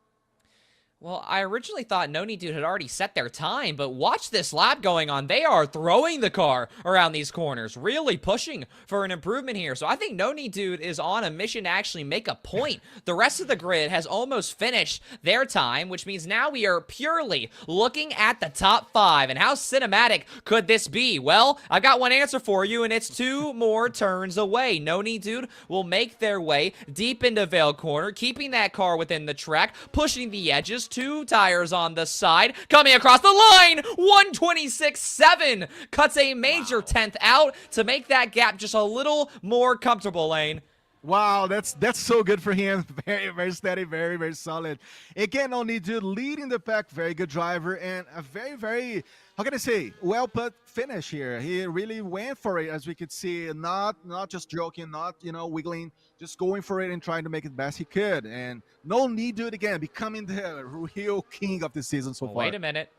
Well, I originally thought Noni Dude had already set their time, but watch this lap going on. They are throwing the car around these corners, really pushing for an improvement here. So I think Noni Dude is on a mission to actually make a point. The rest of the grid has almost finished their time, which means now we are purely looking at the top 5. And how cinematic could this be? Well, I've got one answer for you, and it's 2 more turns away. Noni Dude will make their way deep into Vale Corner, keeping that car within the track, pushing the edges, 2 tires on the side, coming across the line, 126.7, cuts a major 10th out to make that gap just a little more comfortable, Lane. Wow, that's so good for him. Very, very steady, very, very solid. Again, Noni Dude leading the pack, very good driver, and a very, very, how can I say, well put finish here. He really went for it, as we could see, not just joking, not, wiggling, just going for it and trying to make it best he could. And Noni Dude again, becoming the real king of the season so far. Wait a minute.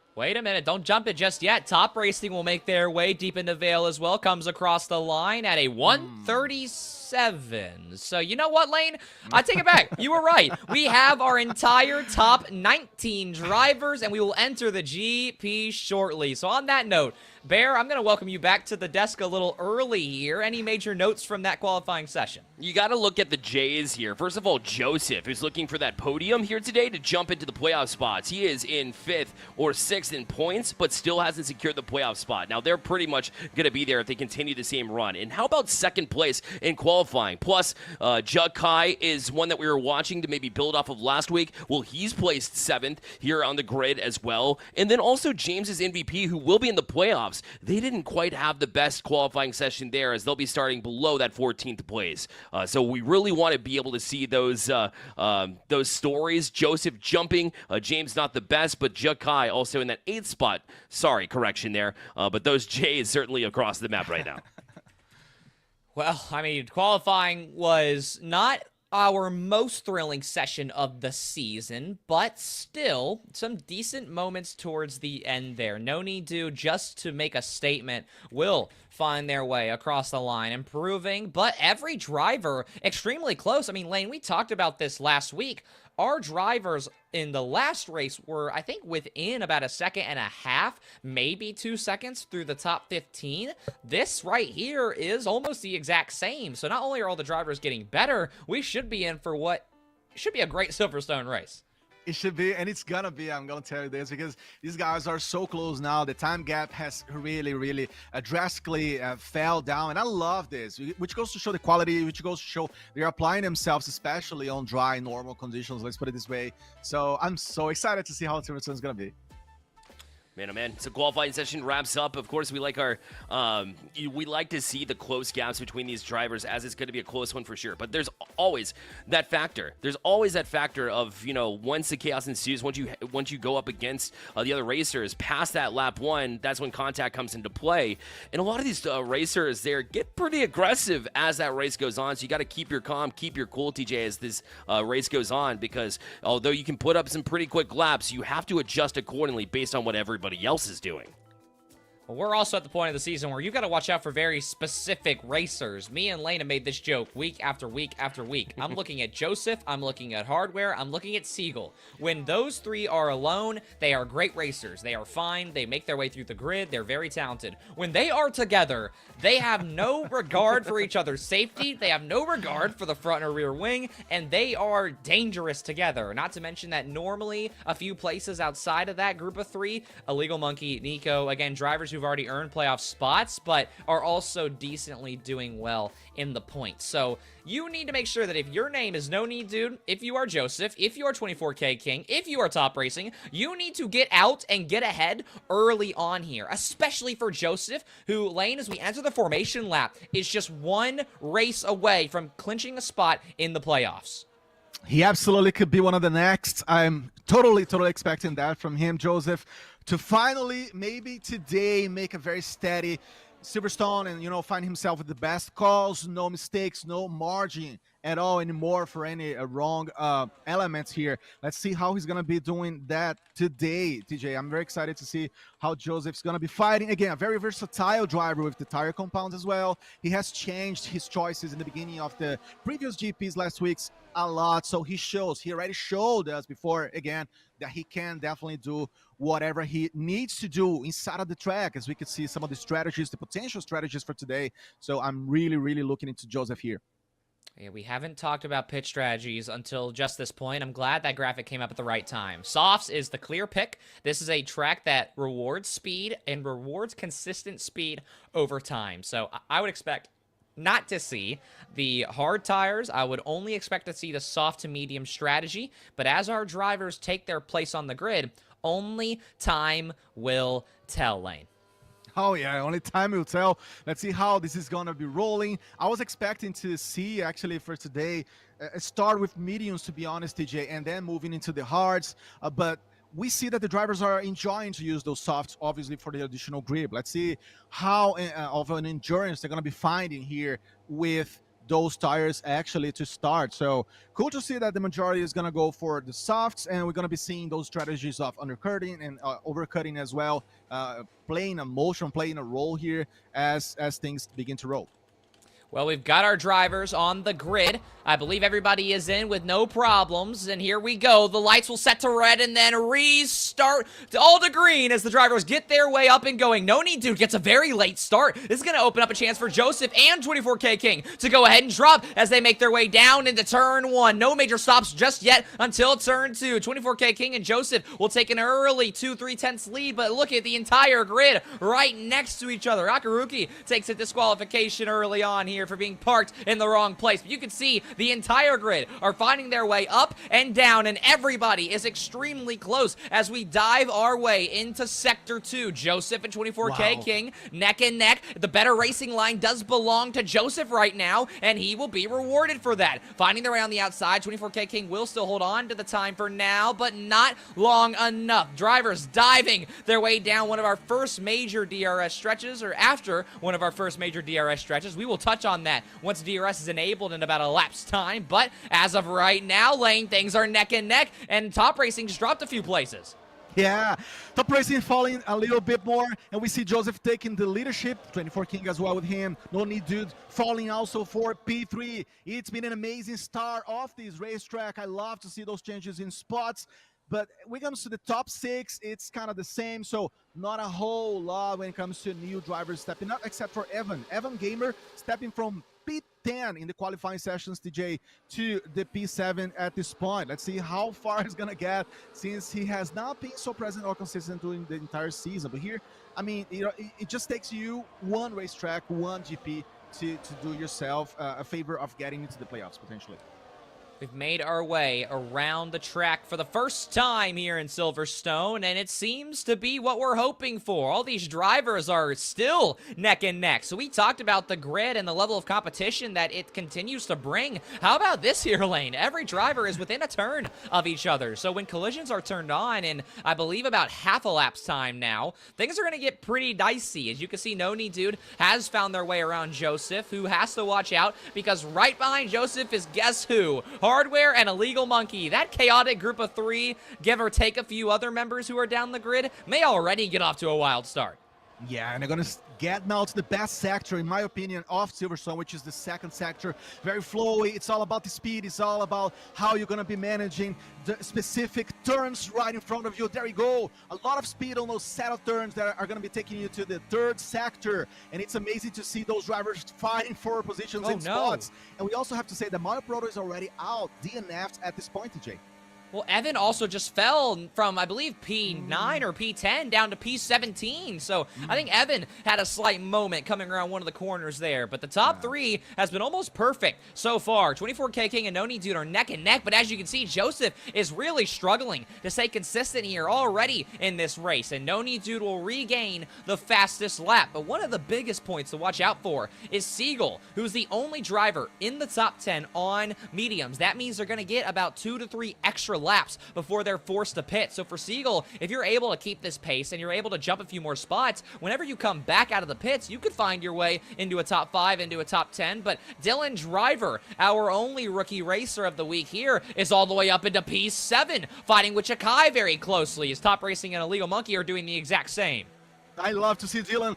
Don't jump it just yet. Top Racing will make their way deep into Vale as well. Comes across the line at a 137. So you know what, Lane? I take it back. You were right. We have our entire top 19 drivers, and we will enter the GP shortly. So on that note, Bear, I'm going to welcome you back to the desk a little early here. Any major notes from that qualifying session? You got to look at the Jays here. First of all, Joseph, who's looking for that podium here today to jump into the playoff spots. He is in 5th or 6th in points, but still hasn't secured the playoff spot. Now, they're pretty much going to be there if they continue the same run. And how about 2nd place in qualifying? Plus, Jug Kai is one that we were watching to maybe build off of last week. Well, he's placed 7th here on the grid as well. And then also James's MVP, who will be in the playoffs. They didn't quite have the best qualifying session there, as they'll be starting below that 14th place. So we really want to be able to see those stories. Joseph jumping, James not the best, but Jakai also in that 8th spot. Sorry, correction there. But those J's certainly across the map right now. Well, I mean, qualifying was not our most thrilling session of the season, but still some decent moments towards the end there. Noni Dude, just to make a statement, will find their way across the line, improving, but every driver extremely close. I mean, Lane, we talked about this last week. Our drivers in the last race were, I think, within about 1.5 seconds, maybe 2 seconds through the top 15. This right here is almost the exact same. So not only are all the drivers getting better, we should be in for what should be a great Silverstone race. It should be, and it's gonna be. I'm gonna tell you this because these guys are so close now. The time gap has really drastically fell down, and I love this, which goes to show the quality, which goes to show they're applying themselves, especially on dry, normal conditions. Let's put it this way. So I'm so excited to see how Silverstone is gonna be. Man, oh man. So qualifying session wraps up. Of course, we like we like to see the close gaps between these drivers, as it's going to be a close one for sure. But there's always that factor. There's always that factor of, once the chaos ensues, once you go up against the other racers past that lap 1, that's when contact comes into play. And a lot of these racers there get pretty aggressive as that race goes on. So you got to keep your calm, keep your cool, TJ, as this race goes on, because although you can put up some pretty quick laps, you have to adjust accordingly based on what everybody else is doing. Well, we're also at the point of the season where you got to watch out for very specific racers. Me and Lane have made this joke week after week after week. I'm looking at Joseph, I'm looking at Hardware, I'm looking at Siegel. When those three are alone, they are great racers. They are fine, they make their way through the grid, they're very talented. When they are together, they have no regard for each other's safety, they have no regard for the front or rear wing, and they are dangerous together. Not to mention that normally a few places outside of that group of three, Illegal Monkey, Nico, again, drivers who've already earned playoff spots, but are also decently doing well in the points. So you need to make sure that if your name is No Need Dude, if you are Joseph, if you are 24K King, if you are Top Racing, you need to get out and get ahead early on here, especially for Joseph, who, Lane, as we enter the formation lap, is just one race away from clinching a spot in the playoffs. He absolutely could be one of the next. I'm totally expecting that from him, Joseph, to finally, maybe today, make a very steady Silverstone and, find himself with the best calls, no mistakes, no margin at all anymore for any wrong elements here. Let's see how he's going to be doing that today, TJ. I'm very excited to see how Joseph's going to be fighting. Again, a very versatile driver with the tire compounds as well. He has changed his choices in the beginning of the previous GPs last week's a lot, so he already showed us before, again, that he can definitely do whatever he needs to do inside of the track, as we could see some of the strategies, the potential strategies for today. So I'm really looking into Joseph here. Yeah, we haven't talked about pit strategies until just this point. I'm glad that graphic came up at the right time. Softs is the clear pick. This is a track that rewards speed and rewards consistent speed over time. So I would expect not to see the hard tires. I would only expect to see the soft to medium strategy. But as our drivers take their place on the grid, only time will tell, Lane. Oh, yeah, only time will tell. Let's see how this is going to be rolling. I was expecting to see, actually, for today, start with mediums, to be honest, TJ, and then moving into the hards. But we see that the drivers are enjoying to use those softs, obviously, for the additional grip. Let's see how of an endurance they're going to be finding here with those tires actually to start. So cool to see that the majority is going to go for the softs, and we're going to be seeing those strategies of undercutting and overcutting as well, playing a role here as things begin to roll. Well, we've got our drivers on the grid. I believe everybody is in with no problems, and here we go. The lights will set to red and then restart to all to green as the drivers get their way up and going. No Need Dude gets a very late start. This is going to open up a chance for Joseph and 24K King to go ahead and drop as they make their way down into turn 1. No major stops just yet until turn 2. 24K King and Joseph will take an early 2-3 tenths lead, but look at the entire grid right next to each other. Akaruki takes a disqualification early on here for being parked in the wrong place. But you can see the entire grid are finding their way up and down, and everybody is extremely close as we dive our way into Sector 2. Joseph and 24K King neck and neck. The better racing line does belong to Joseph right now, and he will be rewarded for that. Finding their way on the outside, 24K King will still hold on to the time for now, but not long enough. Drivers diving their way down one of our first major DRS stretches, or after one of our first major DRS stretches. We will touch on that once DRS is enabled in about a lap's time, but as of right now, Lane, things are neck and neck, and Top Racing just dropped a few places. Yeah, Top Racing falling a little bit more, and we see Joseph taking the leadership, 24 King as well with him. No Need Dude falling also for P3. It's been an amazing start off this racetrack. I love to see those changes in spots. But when it comes to the top 6, it's kind of the same. So not a whole lot when it comes to new drivers stepping up, except for Evan. Evan Gamer stepping from P10 in the qualifying sessions, TJ, to the P7 at this point. Let's see how far he's going to get, since he has not been so present or consistent during the entire season. But here, I mean, it just takes you one racetrack, one GP to do yourself a favor of getting into the playoffs, potentially. We've made our way around the track for the first time here in Silverstone, and it seems to be what we're hoping for. All these drivers are still neck and neck. So we talked about the grid and the level of competition that it continues to bring. How about this here lane? Every driver is within a turn of each other. So when collisions are turned on in, I believe, about half a lap's time now, things are going to get pretty dicey. As you can see, Noni Dude has found their way around Joseph, who has to watch out because right behind Joseph is guess who? Hardware and Illegal Monkey. That chaotic group of three, give or take a few other members who are down the grid, may already get off to a wild start. Yeah, and they're going to get now to the best sector, in my opinion, of Silverstone, which is the second sector. Very flowy. It's all about the speed. It's all about how you're going to be managing the specific turns right in front of you. There you go. A lot of speed on those set of turns that are going to be taking you to the third sector. And it's amazing to see those drivers fighting for positions in spots. And we also have to say that Mario Proto is already out, DNF'd at this point, TJ. Well, Evan also just fell from, I believe, P9 or P10 down to P17. So I think Evan had a slight moment coming around one of the corners there. But the top three has been almost perfect so far. 24K King and Noni Dude are neck and neck. But as you can see, Joseph is really struggling to stay consistent here already in this race. And Noni Dude will regain the fastest lap. But one of the biggest points to watch out for is Seagull, who's the only driver in the top 10 on mediums. That means they're going to get about 2 to 3 extra laps before they're forced to pit. So for Seagull, if you're able to keep this pace and you're able to jump a few more spots, whenever you come back out of the pits, you could find your way into a top 5, into a top 10. But Dylan Driver, our only rookie racer of the week here, is all the way up into P7, fighting with Chakai very closely. His Top Racing and Illegal Monkey are doing the exact same. I love to see Dylan,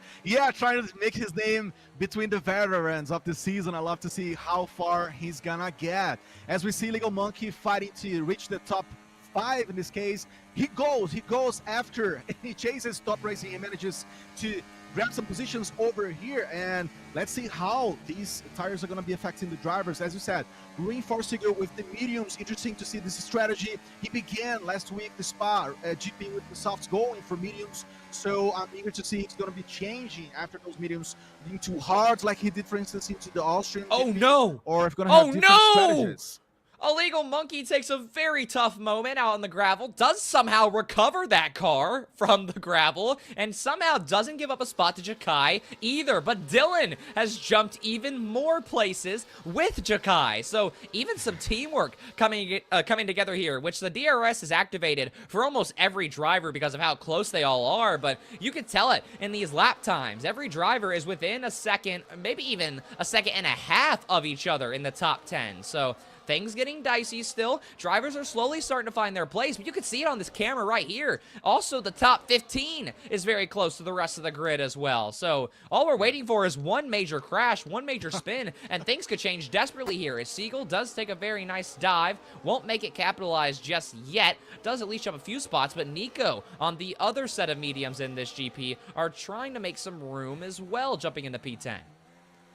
trying to make his name between the veterans of the season. I love to see how far he's gonna get. As we see Illegal Monkey fighting to reach the top 5 in this case, he goes after, and he chases Top Racing. He manages to grab some positions over here, and let's see how these tires are going to be affecting the drivers. As you said, reinforcing it with the mediums. Interesting to see this strategy. He began last week the Spa GP with the softs going for mediums, so I'm eager to see it's going to be changing after those mediums being too hard, like he did, for instance, into the Austrian GP, no! Or if going to have different strategies. Illegal Monkey takes a very tough moment out on the gravel, does somehow recover that car from the gravel, and somehow doesn't give up a spot to Chakai either. But Dylan has jumped even more places with Chakai. So even some teamwork coming together here, which the DRS is activated for almost every driver because of how close they all are. But you can tell it in these lap times. Every driver is within a second, maybe even a second and a half of each other in the top 10. So things getting dicey still. Drivers are slowly starting to find their place, but you can see it on this camera right here. Also, the top 15 is very close to the rest of the grid as well. So all we're waiting for is one major crash, one major spin, and things could change desperately here as Seagull does take a very nice dive. Won't make it capitalized just yet. Does at least jump a few spots, but Nico on the other set of mediums in this GP are trying to make some room as well, jumping into P10.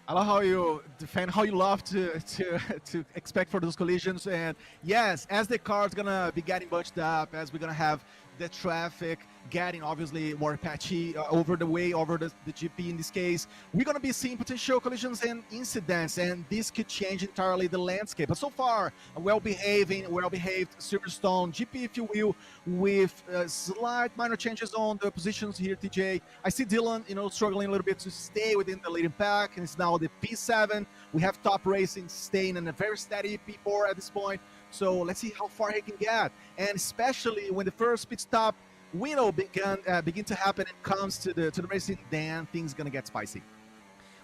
I love how you defend, how you love to expect for those collisions. And yes, as the car's gonna be getting bunched up, as we're gonna have the traffic getting obviously more patchy over the GP in this case, we're going to be seeing potential collisions and incidents, and this could change entirely the landscape. But so far, a well-behaved Silverstone GP, if you will, with slight minor changes on the positions here, TJ. I see Dylan, struggling a little bit to stay within the leading pack, and it's now the P7. We have Top Racing staying in a very steady P4 at this point. So let's see how far he can get, and especially when the first pit stop window begin to happen and comes to the racing, then things gonna get spicy.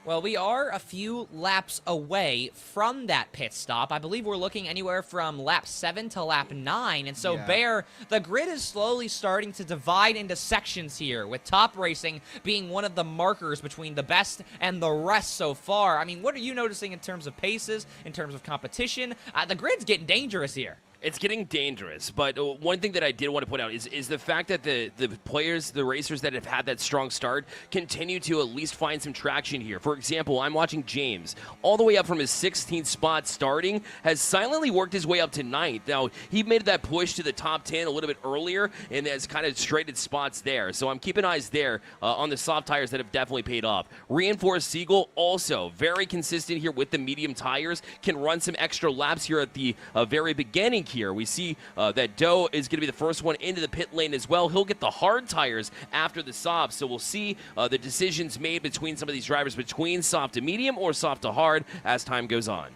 Well, we are a few laps away from that pit stop. I believe we're looking anywhere from lap 7 to lap 9. And so, Bear, the grid is slowly starting to divide into sections here, with Top Racing being one of the markers between the best and the rest so far. I mean, what are you noticing in terms of paces, in terms of competition? The grid's getting dangerous here. It's getting dangerous, but one thing that I did want to point out is the fact that the players, the racers that have had that strong start continue to at least find some traction here. For example, I'm watching James, all the way up from his 16th spot starting, has silently worked his way up to 9th. Now, he made that push to the top 10 a little bit earlier and has kind of straightened spots there. So I'm keeping eyes there on the soft tires that have definitely paid off. Reinforced Siegel also very consistent here with the medium tires, can run some extra laps here at the very beginning here. We see that Doe is going to be the first one into the pit lane as well. He'll get the hard tires after the soft, so we'll see the decisions made between some of these drivers between soft to medium or soft to hard as time goes on.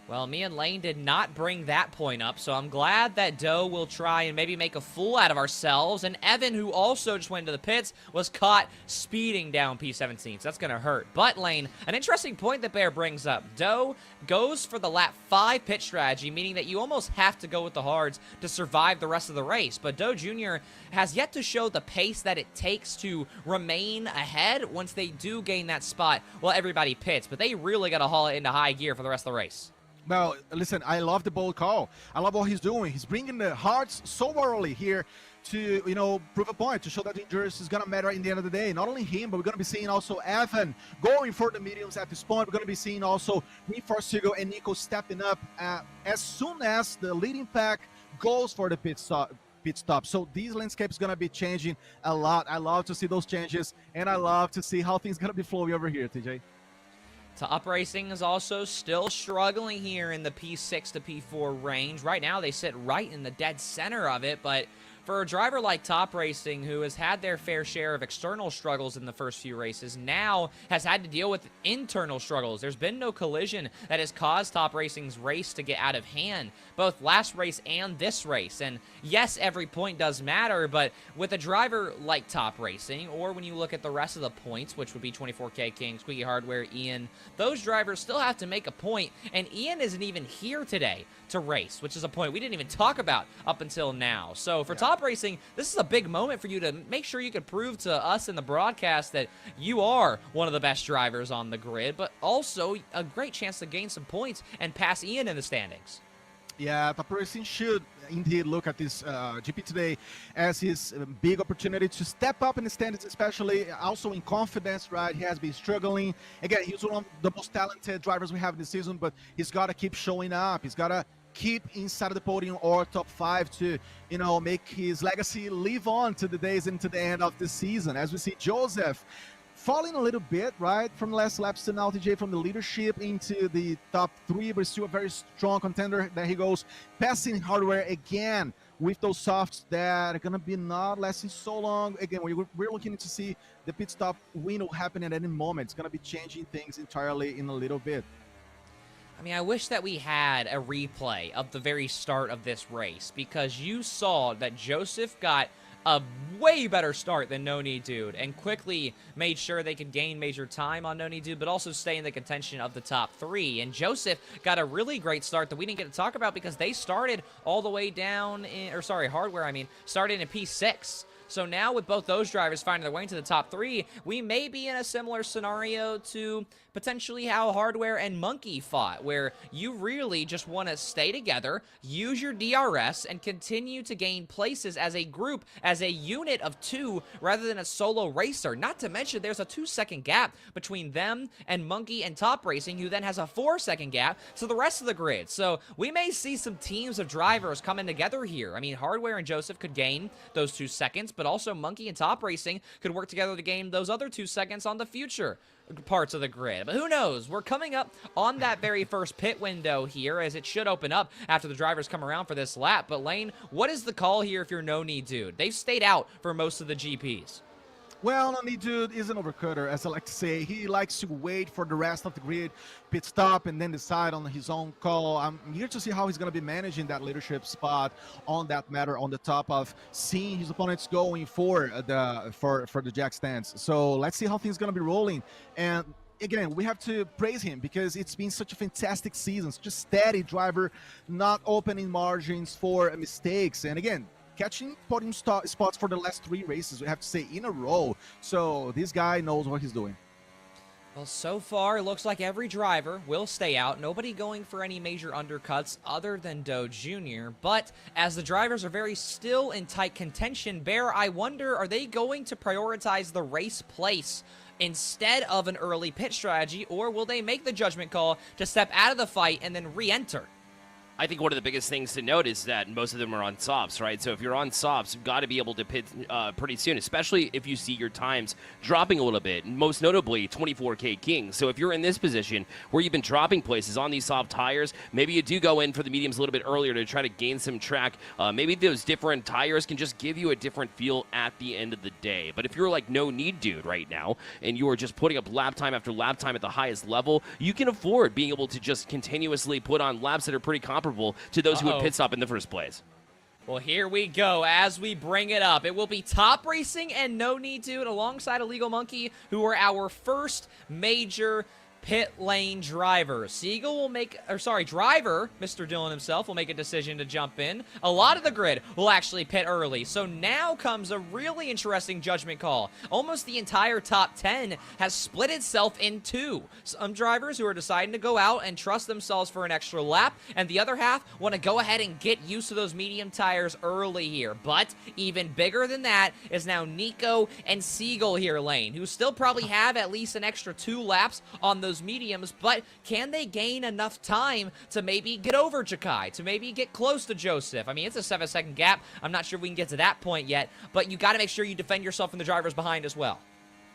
Well, me and Lane did not bring that point up, so I'm glad that Doe will try and maybe make a fool out of ourselves. And Evan, who also just went into the pits, was caught speeding down P17, so that's going to hurt. But, Lane, an interesting point that Bear brings up. Doe goes for the lap 5 pit strategy, meaning that you almost have to go with the hards to survive the rest of the race. But Doe Jr. has yet to show the pace that it takes to remain ahead once they do gain that spot while everybody pits. But they really got to haul it into high gear for the rest of the race. Well, listen, I love the bold call. I love what he's doing. He's bringing the hearts so early here to, prove a point, to show that endurance is going to matter in the end of the day. Not only him, but we're going to be seeing also Evan going for the mediums at this point. We're going to be seeing also Reinforced Siegel and Nico stepping up as soon as the leading pack goes for the pit stop. So these landscapes going to be changing a lot. I love to see those changes, and I love to see how things going to be flowing over here, TJ. Top Racing is also still struggling here in the P6 to P4 range. Right now, they sit right in the dead center of it, but for a driver like Top Racing, who has had their fair share of external struggles in the first few races, now has had to deal with internal struggles. There's been no collision that has caused Top Racing's race to get out of hand, both last race and this race. And yes, every point does matter, but with a driver like Top Racing, or when you look at the rest of the points, which would be 24K King, Squeaky Hardware, Ian, those drivers still have to make a point, and Ian isn't even here today to race, which is a point we didn't even talk about up until now. So for Top Racing, this is a big moment for you to make sure you can prove to us in the broadcast that you are one of the best drivers on the grid, but also a great chance to gain some points and pass Ian in the standings. Yeah, Top Racing should indeed look at this GP today as his big opportunity to step up in the standings, especially also in confidence, right? He has been struggling. Again, he's one of the most talented drivers we have in the season, but he's got to keep showing up. He's got to keep inside of the podium or top 5 to, make his legacy live on to the days and to the end of the season. As we see Joseph falling a little bit, right, from the last laps to now, TJ, from the leadership into the top 3, but still a very strong contender. There he goes, passing Hardware again with those softs that are going to be not lasting so long. Again, we're looking to see the pit stop window happen at any moment. It's going to be changing things entirely in a little bit. I mean, I wish that we had a replay of the very start of this race, because you saw that Joseph got a way better start than No Need Dude and quickly made sure they could gain major time on No Need Dude, but also stay in the contention of the top 3. And Joseph got a really great start that we didn't get to talk about because they started all the way down in, Hardware, started in P6. So now with both those drivers finding their way into the top 3, we may be in a similar scenario to potentially how Hardware and Monkey fought, where you really just want to stay together, use your DRS, and continue to gain places as a group, as a unit of 2, rather than a solo racer. Not to mention there's a 2-second gap between them and Monkey and Top Racing, who then has a 4-second gap to the rest of the grid. So we may see some teams of drivers coming together here. I mean, Hardware and Joseph could gain those 2 seconds, but also Monkey and Top Racing could work together to gain those other 2 seconds on the future parts of the grid. But who knows? We're coming up on that very first pit window here, as it should open up after the drivers come around for this lap. But Lane, what is the call here if you're No Need Dude? They've stayed out for most of the GPs. Well, No Need Dude is an overcutter, as I like to say. He likes to wait for the rest of the grid, pit stop, and then decide on his own call. I'm here to see how he's going to be managing that leadership spot on that matter, on the top of seeing his opponents going for the jack stance. So let's see how things going to be rolling. And again, we have to praise him because it's been such a fantastic season, such a steady driver, not opening margins for mistakes. And again, catching podium spots for the last 3 races, we have to say, in a row. So this guy knows what he's doing. Well, so far, it looks like every driver will stay out. Nobody going for any major undercuts other than Doe Jr. But as the drivers are very still in tight contention, Bear, I wonder, are they going to prioritize the race place instead of an early pit strategy, or will they make the judgment call to step out of the fight and then re-enter? I think one of the biggest things to note is that most of them are on softs, right? So if you're on softs, you've got to be able to pit pretty soon, especially if you see your times dropping a little bit, most notably 24K King. So if you're in this position where you've been dropping places on these soft tires, maybe you do go in for the mediums a little bit earlier to try to gain some track. Maybe those different tires can just give you a different feel at the end of the day. But if you're like no need dude right now, and you are just putting up lap time after lap time at the highest level, you can afford being able to just continuously put on laps that are pretty comparable to those who would pit stop in the first place. Well, here we go as we bring it up. It will be Top Racing and No Need Dude alongside Illegal Monkey, who are our first major pit lane driver. Driver, Mr. Dillon himself, will make a decision to jump in. A lot of the grid will actually pit early. So now comes a really interesting judgment call. Almost the entire top 10 has split itself in two. Some drivers who are deciding to go out and trust themselves for an extra lap, and the other half want to go ahead and get used to those medium tires early here. But even bigger than that is now Nico and Siegel here lane, who still probably have at least an extra 2 laps on those mediums, but can they gain enough time to maybe get over Jakai, to maybe get close to Joseph? I mean, it's a 7-second gap. I'm not sure we can get to that point yet, but you got to make sure you defend yourself from the drivers behind as well.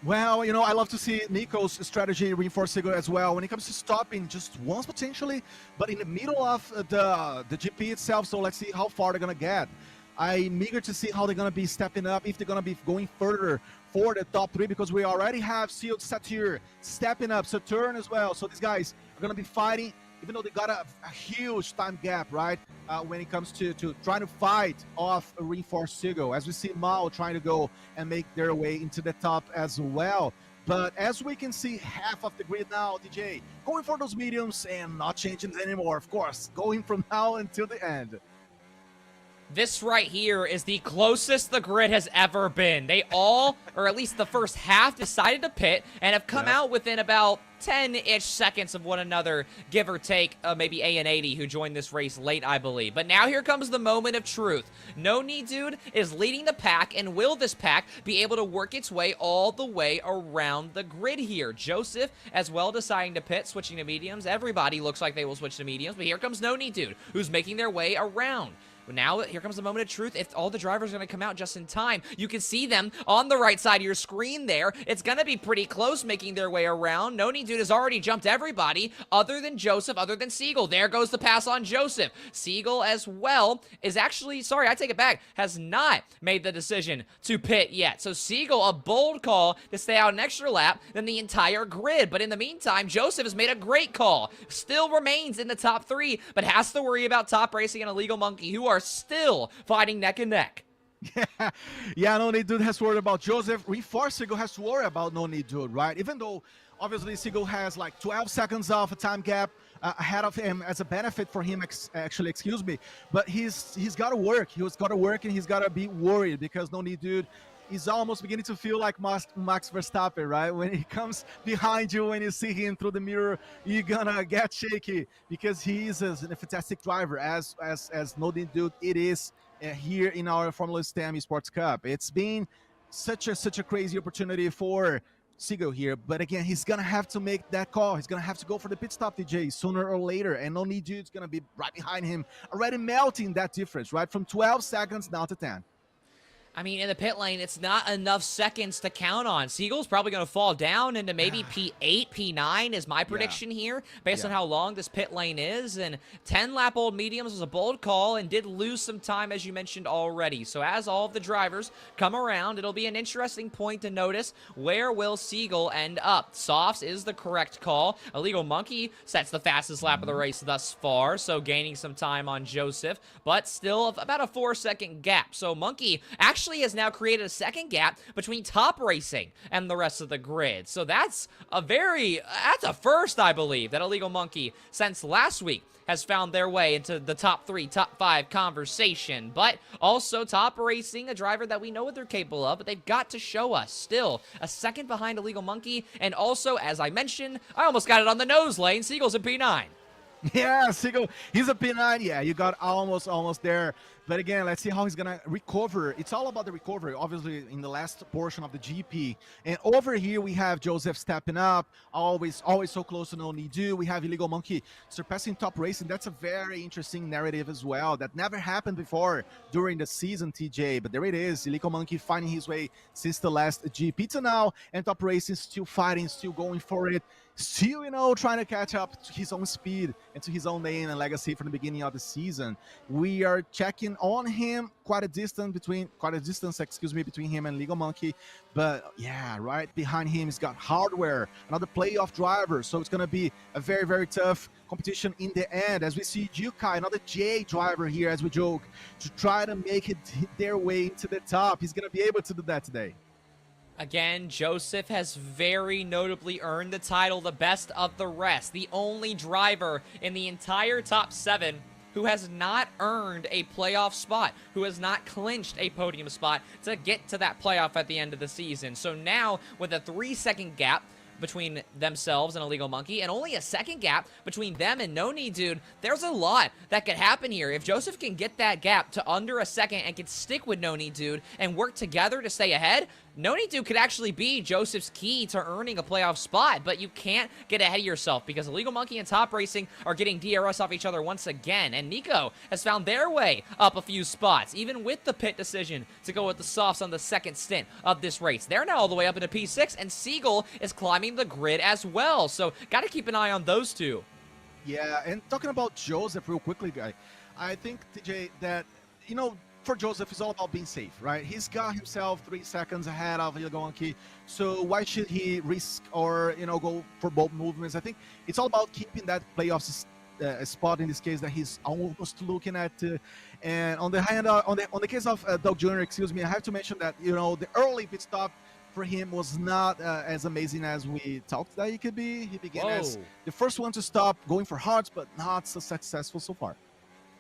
Well, you know, I love to see Nico's strategy reinforce Sigo as well when it comes to stopping just once potentially, but in the middle of the GP itself. So let's see how far they're going to get. I'm eager to see how they're going to be stepping up, if they're going to be going further for the top 3, because we already have Sealed Satyr stepping up, Saturn as well. So these guys are going to be fighting, even though they got a huge time gap, right? When it comes to trying to fight off a reinforced Sigo, as we see Mao trying to go and make their way into the top as well. But as we can see, half of the grid now, DJ, going for those mediums and not changing it anymore, of course, going from now until the end. This right here is the closest the grid has ever been. They all, or at least the first half, decided to pit and have come out within about 10-ish seconds of one another, give or take maybe A&80, who joined this race late, I believe. But now here comes the moment of truth. No Need Dude is leading the pack, and will this pack be able to work its way all the way around the grid here? Joseph as well deciding to pit, switching to mediums. Everybody looks like they will switch to mediums, but here comes No Need Dude, who's making their way around. Now, here comes the moment of truth. If all the drivers are going to come out just in time, you can see them on the right side of your screen there. It's going to be pretty close making their way around. No Need Dude has already jumped everybody other than Joseph, other than Siegel. There goes the pass on Joseph. Siegel as well is actually, sorry, I take it back, has not made the decision to pit yet. So Siegel, a bold call to stay out an extra lap than the entire grid. But in the meantime, Joseph has made a great call. Still remains in the top 3, but has to worry about Top Racing and Illegal Monkey, who are still fighting neck and neck. Yeah, No Need Dude has to worry about Joseph. Reinforced Sigo has to worry about No Need Dude, right? Even though obviously Sigo has like 12 seconds off a time gap ahead of him as a benefit for him, excuse me. But he's got to work. He's got to work, and he's got to be worried because No Need Dude is almost beginning to feel like Max Verstappen, right? When he comes behind you, when you see him through the mirror, you're gonna get shaky because he is a fantastic driver, as No Need Dude it is here in our Formula STEM Esports Cup. It's been such a crazy opportunity for Sigo here, but again, he's gonna have to make that call. He's gonna have to go for the pit stop, DJ, sooner or later, and No Need Dude's gonna be right behind him, already melting that difference, right, from 12 seconds down to 10. I mean, in the pit lane, it's not enough seconds to count on. Siegel's probably going to fall down into maybe P8, P9 is my prediction here, based on how long this pit lane is. And 10-lap-old mediums was a bold call and did lose some time, as you mentioned already. So as all of the drivers come around, it'll be an interesting point to notice. Where will Siegel end up? Softs is the correct call. Illegal Monkey sets the fastest lap of the race thus far, so gaining some time on Joseph, but still about a 4-second gap. So Monkey actually actually has now created a second gap between Top Racing and the rest of the grid. So that's a first, I believe, that Illegal Monkey, since last week, has found their way into the top 3, top 5 conversation. But also Top Racing, a driver that we know what they're capable of, but they've got to show us still a second behind Illegal Monkey. And also, as I mentioned, I almost got it on the nose lane. Siegel's a P9. Yeah, Siegel, he's a P9. Yeah, you got almost there. But again, let's see how he's going to recover. It's all about the recovery, obviously, in the last portion of the GP. And over here, we have Joseph stepping up, always so close to no need do. We have Illegal Monkey surpassing Top Racing. That's a very interesting narrative as well. That never happened before during the season, TJ. But there it is, Illegal Monkey finding his way since the last GP to now. And Top Racing still fighting, still going for it. Still, trying to catch up to his own speed and to his own name and legacy from the beginning of the season. We are checking on him, quite a distance between him and Legal Monkey. But yeah, right behind him, he's got Hardware, another playoff driver. So it's going to be a very, very tough competition in the end, as we see Jukai, another J driver here, as we joke, to try to make it their way to the top. He's going to be able to do that today. Again, Joseph has very notably earned the title, the best of the rest. The only driver in the entire top 7 who has not earned a playoff spot, who has not clinched a podium spot to get to that playoff at the end of the season. So now, with a 3-second gap between themselves and Illegal Monkey, and only a second gap between them and No Need Dude, there's a lot that could happen here. If Joseph can get that gap to under a second and can stick with No Need Dude and work together to stay ahead, No Need Dude could actually be Joseph's key to earning a playoff spot, but you can't get ahead of yourself because Illegal Monkey and Top Racing are getting DRS off each other once again, and Nico has found their way up a few spots, even with the pit decision to go with the softs on the second stint of this race. They're now all the way up into P6, and Siegel is climbing the grid as well, so got to keep an eye on those two. Yeah, and talking about Joseph real quickly, guy, I think, TJ, that, for Joseph, it's all about being safe, right? He's got himself 3 seconds ahead of Illegal Monkey, so why should he risk or, go for both movements? I think it's all about keeping that playoff spot in this case that he's almost looking at. And on the hand, on the case of Doug Jr., I have to mention that, the early pit stop for him was not as amazing as we thought that he could be. He began as the first one to stop, going for hearts, but not so successful so far.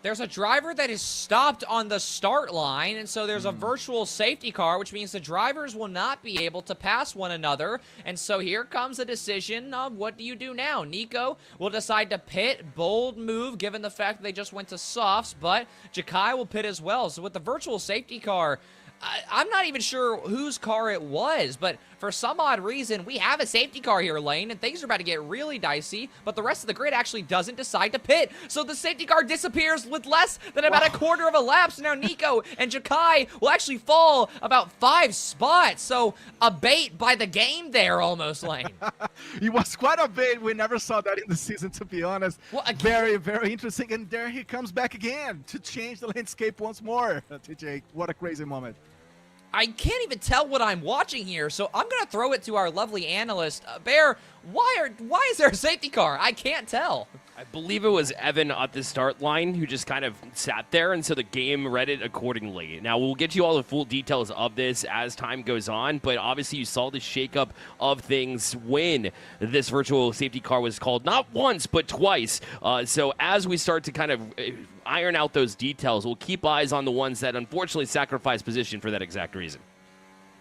There's a driver that is stopped on the start line, and so there's a virtual safety car, which means the drivers will not be able to pass one another. And so here comes the decision of what do you do now? Nico will decide to pit. Bold move, given the fact that they just went to softs, but Jakai will pit as well. So with the virtual safety car, I'm not even sure whose car it was, but for some odd reason, we have a safety car here, Lane, and things are about to get really dicey, but the rest of the grid actually doesn't decide to pit. So the safety car disappears with less than about a quarter of a lap. So now Nico and Jakai will actually fall about 5 spots. So a bait by the game there almost, Lane. It was quite a bait. We never saw that in the season, to be honest. Well, very, very interesting. And there he comes back again to change the landscape once more. TJ, what a crazy moment. I can't even tell what I'm watching here, so I'm going to throw it to our lovely analyst. Bear, why is there a safety car? I can't tell. I believe it was Evan at the start line who just kind of sat there, and so the game read it accordingly. Now, we'll get you all the full details of this as time goes on, but obviously you saw the shakeup of things when this virtual safety car was called, not once, but twice. So as we start to kind of iron out those details, we'll keep eyes on the ones that unfortunately sacrifice position for that exact reason.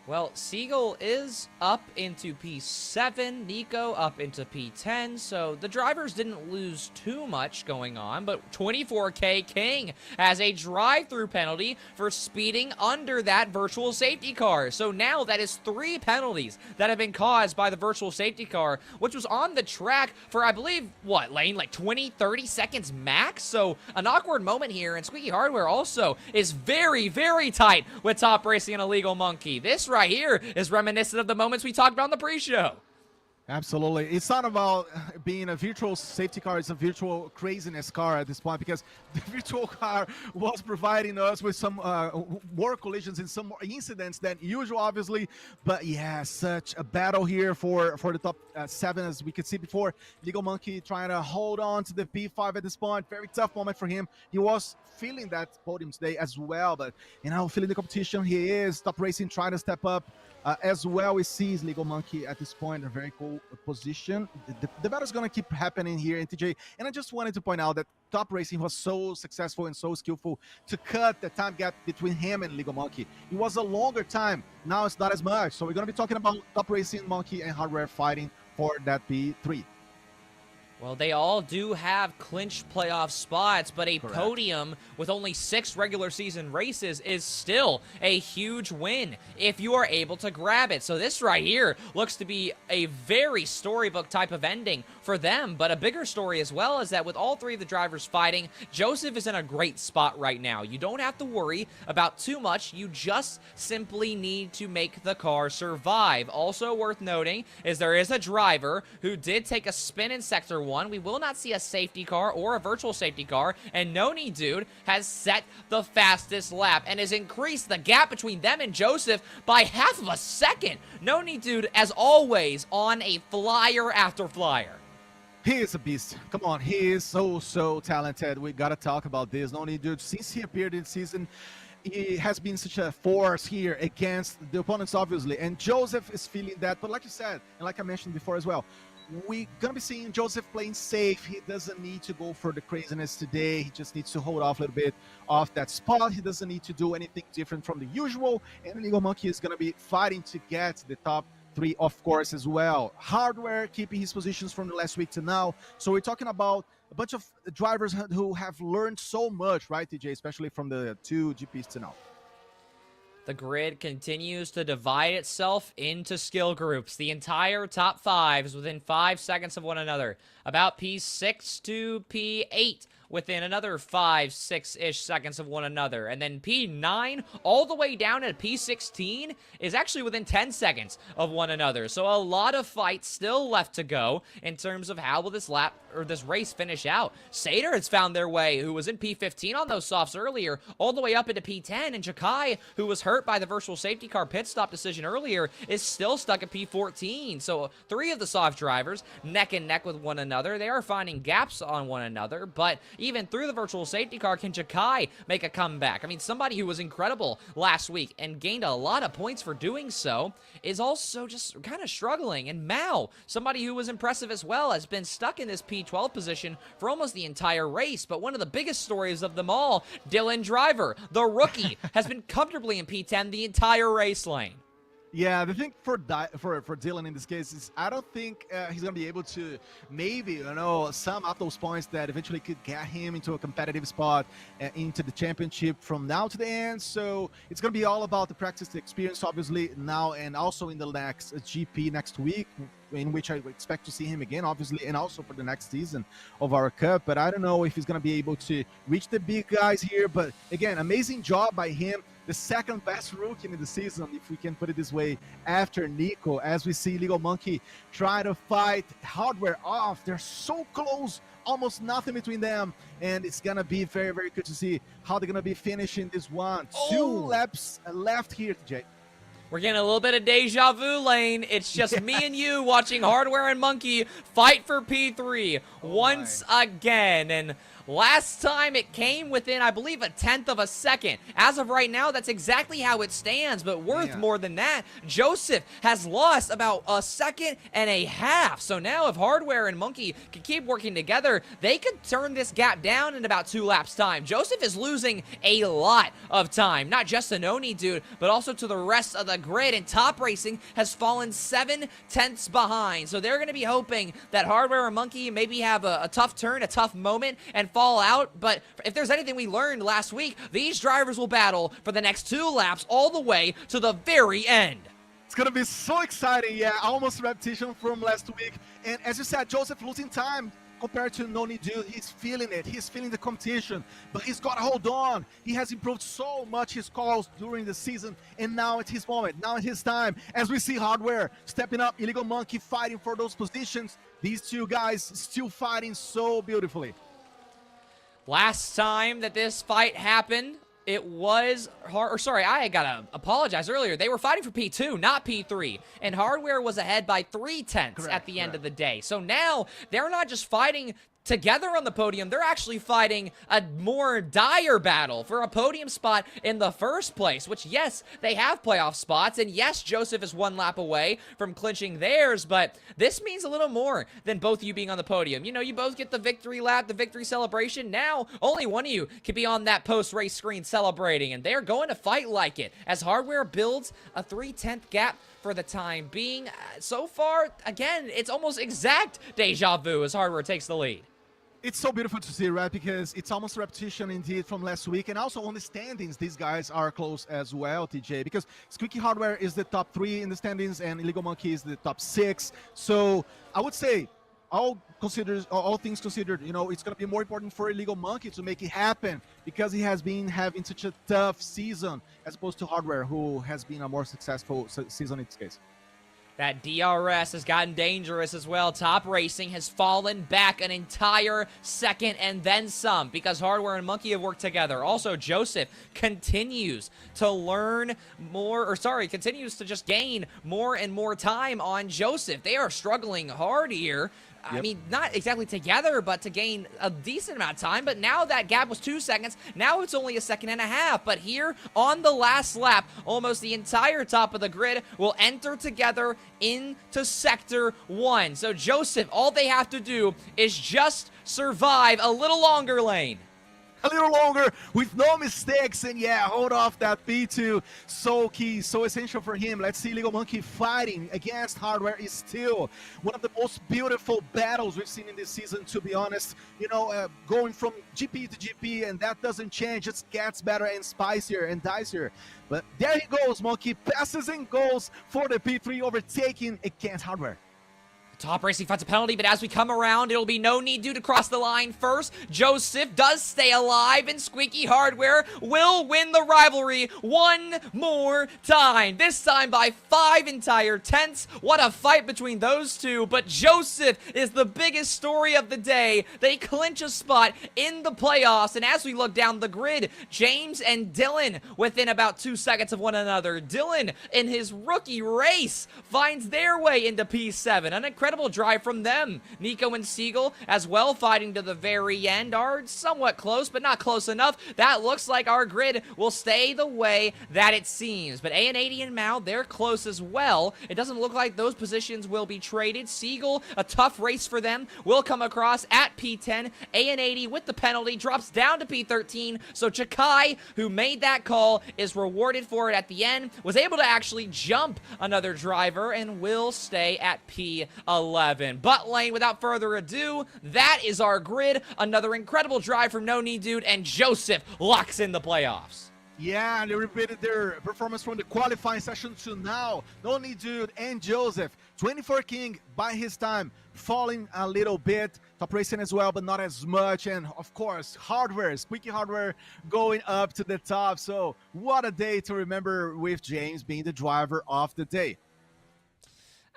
Well, Siegel is up into P7, Nico up into P10, so the drivers didn't lose too much going on, but 24K King has a drive-through penalty for speeding under that virtual safety car. So now that is 3 penalties that have been caused by the virtual safety car, which was on the track for, I believe, what, Lane, like 20, 30 seconds max? So an awkward moment here, and Squeaky Hardware also is very, very tight with Top Racing and Illegal Monkey. This right here is reminiscent of the moments we talked about in the pre-show. Absolutely. It's not about being a virtual safety car, it's a virtual craziness car at this point because the virtual car was providing us with some more collisions and some more incidents than usual, obviously. But yeah, such a battle here for the top 7, as we could see before. Legal Monkey trying to hold on to the P5 at this point. Very tough moment for him. He was feeling that podium today as well, but feeling the competition. He is top racing, trying to step up. As well, we see Legal Monkey at this point in a very cool position. The battle is going to keep happening here in TJ. And I just wanted to point out that Top Racing was so successful and so skillful to cut the time gap between him and Legal Monkey. It was a longer time. Now it's not as much. So we're going to be talking about Top Racing, Monkey, and Hardware fighting for that P3. Well, they all do have clinched playoff spots, but a podium with only 6 regular season races is still a huge win if you are able to grab it. So this right here looks to be a very storybook type of ending for them, but a bigger story as well is that with all 3 of the drivers fighting, Joseph is in a great spot right now. You don't have to worry about too much. You just simply need to make the car survive. Also worth noting is there is a driver who did take a spin in Sector 1. We will not see a safety car or a virtual safety car, and Noni Dude has set the fastest lap and has increased the gap between them and Joseph by half of a second. Noni Dude, as always, on a flyer after flyer. He is a beast. Come on, he is so talented. We gotta talk about this. Noni Dude, since he appeared in season, he has been such a force here against the opponents, obviously, and Joseph is feeling that. But like you said, and like I mentioned before as well, we're gonna be seeing Joseph playing safe. He doesn't need to go for the craziness today. He just needs to hold off a little bit off that spot. He doesn't need to do anything different from the usual. And Legal Monkey is gonna be fighting to get the top 3, of course, as well. Hardware keeping his positions from the last week to now. So we're talking about a bunch of drivers who have learned so much, right, TJ? Especially from the 2 GPs to now. The grid continues to divide itself into skill groups. The entire top 5 is within 5 seconds of one another. About P6 to P8 within another 5, 6-ish seconds of one another. And then P9 all the way down to P16 is actually within 10 seconds of one another. So a lot of fights still left to go in terms of how will this lap or this race finish out. Sater has found their way, who was in P15 on those softs earlier, all the way up into P10. And Jakai, who was hurt by the virtual safety car pit stop decision earlier, is still stuck at P14. So 3 of the soft drivers neck and neck with one another. They are finding gaps on one another, but even through the virtual safety car, can Jakai make a comeback? I mean, somebody who was incredible last week and gained a lot of points for doing so is also just kind of struggling. And Mao, somebody who was impressive as well, has been stuck in this P12 position for almost the entire race. But one of the biggest stories of them all, Dylan Driver, the rookie, has been comfortably in P10 the entire race lane. Yeah, the thing for Dylan in this case is I don't think he's going to be able to maybe, sum up those points that eventually could get him into a competitive spot into the championship from now to the end. So it's going to be all about the practice, the experience, obviously, now and also in the next GP next week, in which I expect to see him again, obviously, and also for the next season of our Cup. But I don't know if he's going to be able to reach the big guys here. But again, amazing job by him. The second best rookie in the season, if we can put it this way, after Nico, as we see Legal Monkey try to fight Hardware off. They're so close, almost nothing between them, and it's gonna be very, very good to see how they're gonna be finishing this one. 2 laps left here, TJ. We're getting a little bit of deja vu lane. It's just me and you watching Hardware and Monkey fight for P3 once again. And last time it came within, I believe, a 1/10 of a second. As of right now, that's exactly how it stands. But worth more than that, Joseph has lost about a 1.5 seconds. So now if Hardware and Monkey can keep working together, they could turn this gap down in about 2 laps time. Joseph is losing a lot of time, not just to Noni Dude, but also to the rest of the grid. And Top Racing has fallen 7/10 behind. So they're going to be hoping that Hardware and Monkey maybe have a tough turn, a tough moment, and fall out. But if there's anything we learned last week, these drivers will battle for the next 2 laps all the way to the very end. It's gonna be so exciting. Yeah, almost repetition from last week. And as you said, Joseph losing time compared to Noni Dude, he's feeling it. He's feeling the competition, but he's got to hold on. He has improved so much his calls during the season, and now it's his moment. Now it's his time. As we see Hardware stepping up, Illegal Monkey fighting for those positions. These two guys still fighting so beautifully. Last time that this fight happened, it was I gotta apologize earlier. They were fighting for P2, not P3. And Hardware was ahead by 3/10 at the end of the day. So now they're not just fighting together on the podium, they're actually fighting a more dire battle for a podium spot in the first place, which, yes, they have playoff spots, and yes, Joseph is one lap away from clinching theirs, but this means a little more than both of you being on the podium. You know, you both get the victory lap, the victory celebration. Now, only one of you can be on that post-race screen celebrating, and they're going to fight like it as Hardware builds a 3/10 gap for the time being. So far, again, it's almost exact deja vu as Hardware takes the lead. It's so beautiful to see, right? Because it's almost a repetition indeed from last week. And also on the standings, these guys are close as well, TJ. Because Squeaky Hardware is the top 3 in the standings and Illegal Monkey is the top 6. So I would say, all things considered, you know, it's going to be more important for Illegal Monkey to make it happen because he has been having such a tough season as opposed to Hardware, who has been a more successful season in this case. That DRS has gotten dangerous as well. Top Racing has fallen back an entire second and then some because Hardware and Monkey have worked together. Also, Joseph continues to learn more, continues to just gain more and more time on Joseph. They are struggling hard here. I mean, not exactly together, but to gain a decent amount of time. But now that gap was 2 seconds. Now it's only a second and a half. But here on the last lap, almost the entire top of the grid will enter together into Sector 1. So Joseph, all they have to do is just survive a little longer, Lane. A little longer with no mistakes, and yeah, hold off that P2. So key, so essential for him. Let's see Illegal Monkey fighting against Hardware is still one of the most beautiful battles we've seen in this season, to be honest. You know, going from GP to GP, and that doesn't change, just gets better and spicier and dicier. But there he goes, Monkey passes and goes for the P3, overtaking against Hardware. Top Racing finds a penalty, but as we come around, it'll be no need due to cross the line first. Joseph does stay alive, and Squeaky Hardware will win the rivalry one more time. This time by 5 entire tenths. What a fight between those two, but Joseph is the biggest story of the day. They clinch a spot in the playoffs, and as we look down the grid, James and Dylan within about 2 seconds of one another. Dylan, in his rookie race, finds their way into P7. An incredible drive from them. Nico and Siegel as well, fighting to the very end, are somewhat close, but not close enough. That looks like our grid will stay the way that it seems. But A&80 and Mao, they're close as well. It doesn't look like those positions will be traded. Siegel, a tough race for them, will come across at P10. A&80 with the penalty drops down to P13. So Chakai, who made that call, is rewarded for it at the end, was able to actually jump another driver and will stay at P11. But Lane, without further ado, that is our grid. Another incredible drive from No Knee Dude, and Joseph locks in the playoffs. Yeah, and they repeated their performance from the qualifying session to now. No Knee Dude and Joseph, 24 King by his time, falling a little bit. Top Racing as well, but not as much. And of course, Hardware, Squeaky Hardware going up to the top. So what a day to remember with James being the driver of the day.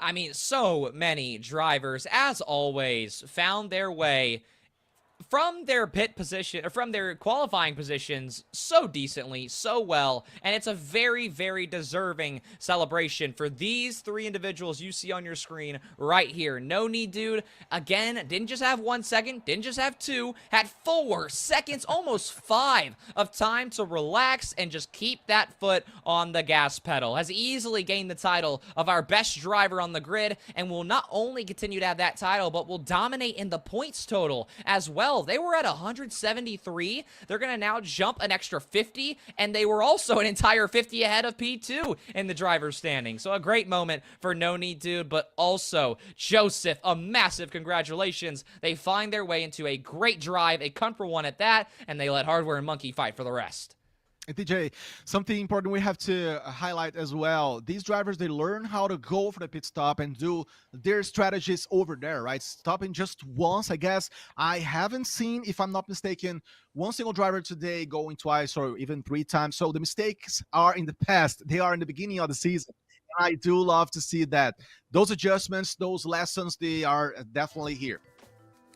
I mean, so many drivers, as always, found their way from their pit position, or from their qualifying positions, so decently, so well, and it's a very, very deserving celebration for these 3 individuals you see on your screen right here. No Knee Dude, again, didn't just have 1 second, didn't just have 2, had 4 seconds, almost 5 of time to relax and just keep that foot on the gas pedal. Has easily gained the title of our best driver on the grid, and will not only continue to have that title, but will dominate in the points total as well. They were at 173. They're going to now jump an extra 50, and they were also an entire 50 ahead of P2 in the driver's standing. So a great moment for No Knee Dude, but also Joseph, a massive congratulations. They find their way into a great drive, a comfortable one at that, and they let Hardware and Monkey fight for the rest. And TJ, something important we have to highlight as well. These drivers, they learn how to go for the pit stop and do their strategies over there, right? Stopping just once, I guess. I haven't seen, if I'm not mistaken, one single driver today going twice or even three times. So the mistakes are in the past. They are in the beginning of the season. I do love to see that. Those adjustments, those lessons, they are definitely here.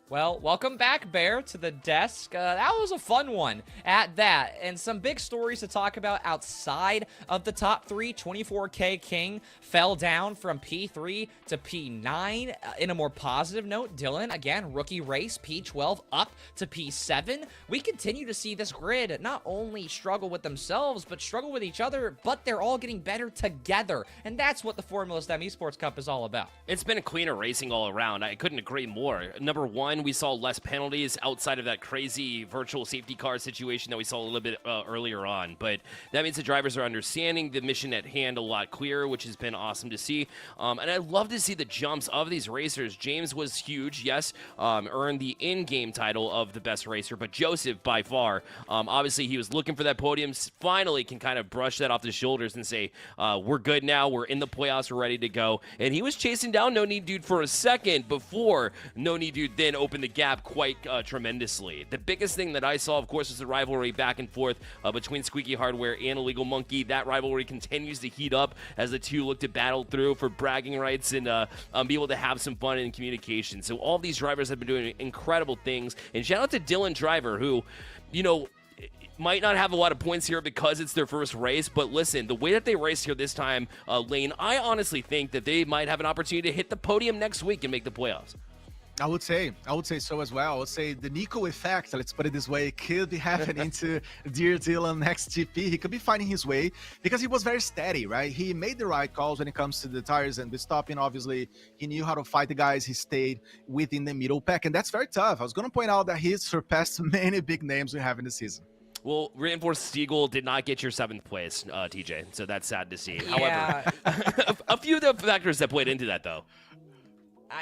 Well, welcome back, Bear, to the desk. That was a fun one at that. And some big stories to talk about outside of the top three. 24K King fell down from P3 to P9. In a more positive note, Dylan, again, rookie race, P12 up to P7. We continue to see this grid not only struggle with themselves, but struggle with each other, but they're all getting better together. And that's what the Formula STEM Esports Cup is all about. It's been a cleaner racing all around. I couldn't agree more. Number one, we saw less penalties outside of that crazy virtual safety car situation that we saw a little bit earlier on. But that means the drivers are understanding the mission at hand a lot clearer, which has been awesome to see. And I love to see the jumps of these racers. James was huge, yes, earned the in-game title of the best racer, but Joseph, by far, obviously he was looking for that podium, finally can kind of brush that off his shoulders and say, we're good now, we're in the playoffs, we're ready to go. And he was chasing down No Need Dude for a second before No Need Dude then opened the gap quite tremendously. The biggest thing that I saw, of course, was the rivalry back and forth between Squeaky Hardware and Illegal Monkey. That rivalry continues to heat up as the two look to battle through for bragging rights and be able to have some fun in communication. So all these drivers have been doing incredible things. And shout out to Dylan Driver, who, you know, might not have a lot of points here because it's their first race, but listen, the way that they raced here this time, Lane, I honestly think that they might have an opportunity to hit the podium next week and make the playoffs. I would say so as well. I would say the Nico effect, let's put it this way, could be happening to Dear Dylan next GP. He could be finding his way because he was very steady, right? He made the right calls when it comes to the tires and the stopping. Obviously, he knew how to fight the guys. He stayed within the middle pack, and that's very tough. I was going to point out that he surpassed many big names we have in the season. Well, Reinforced Stiegel did not get your 7th place, TJ, so that's sad to see. Yeah. However, a few of the factors that played into that, though.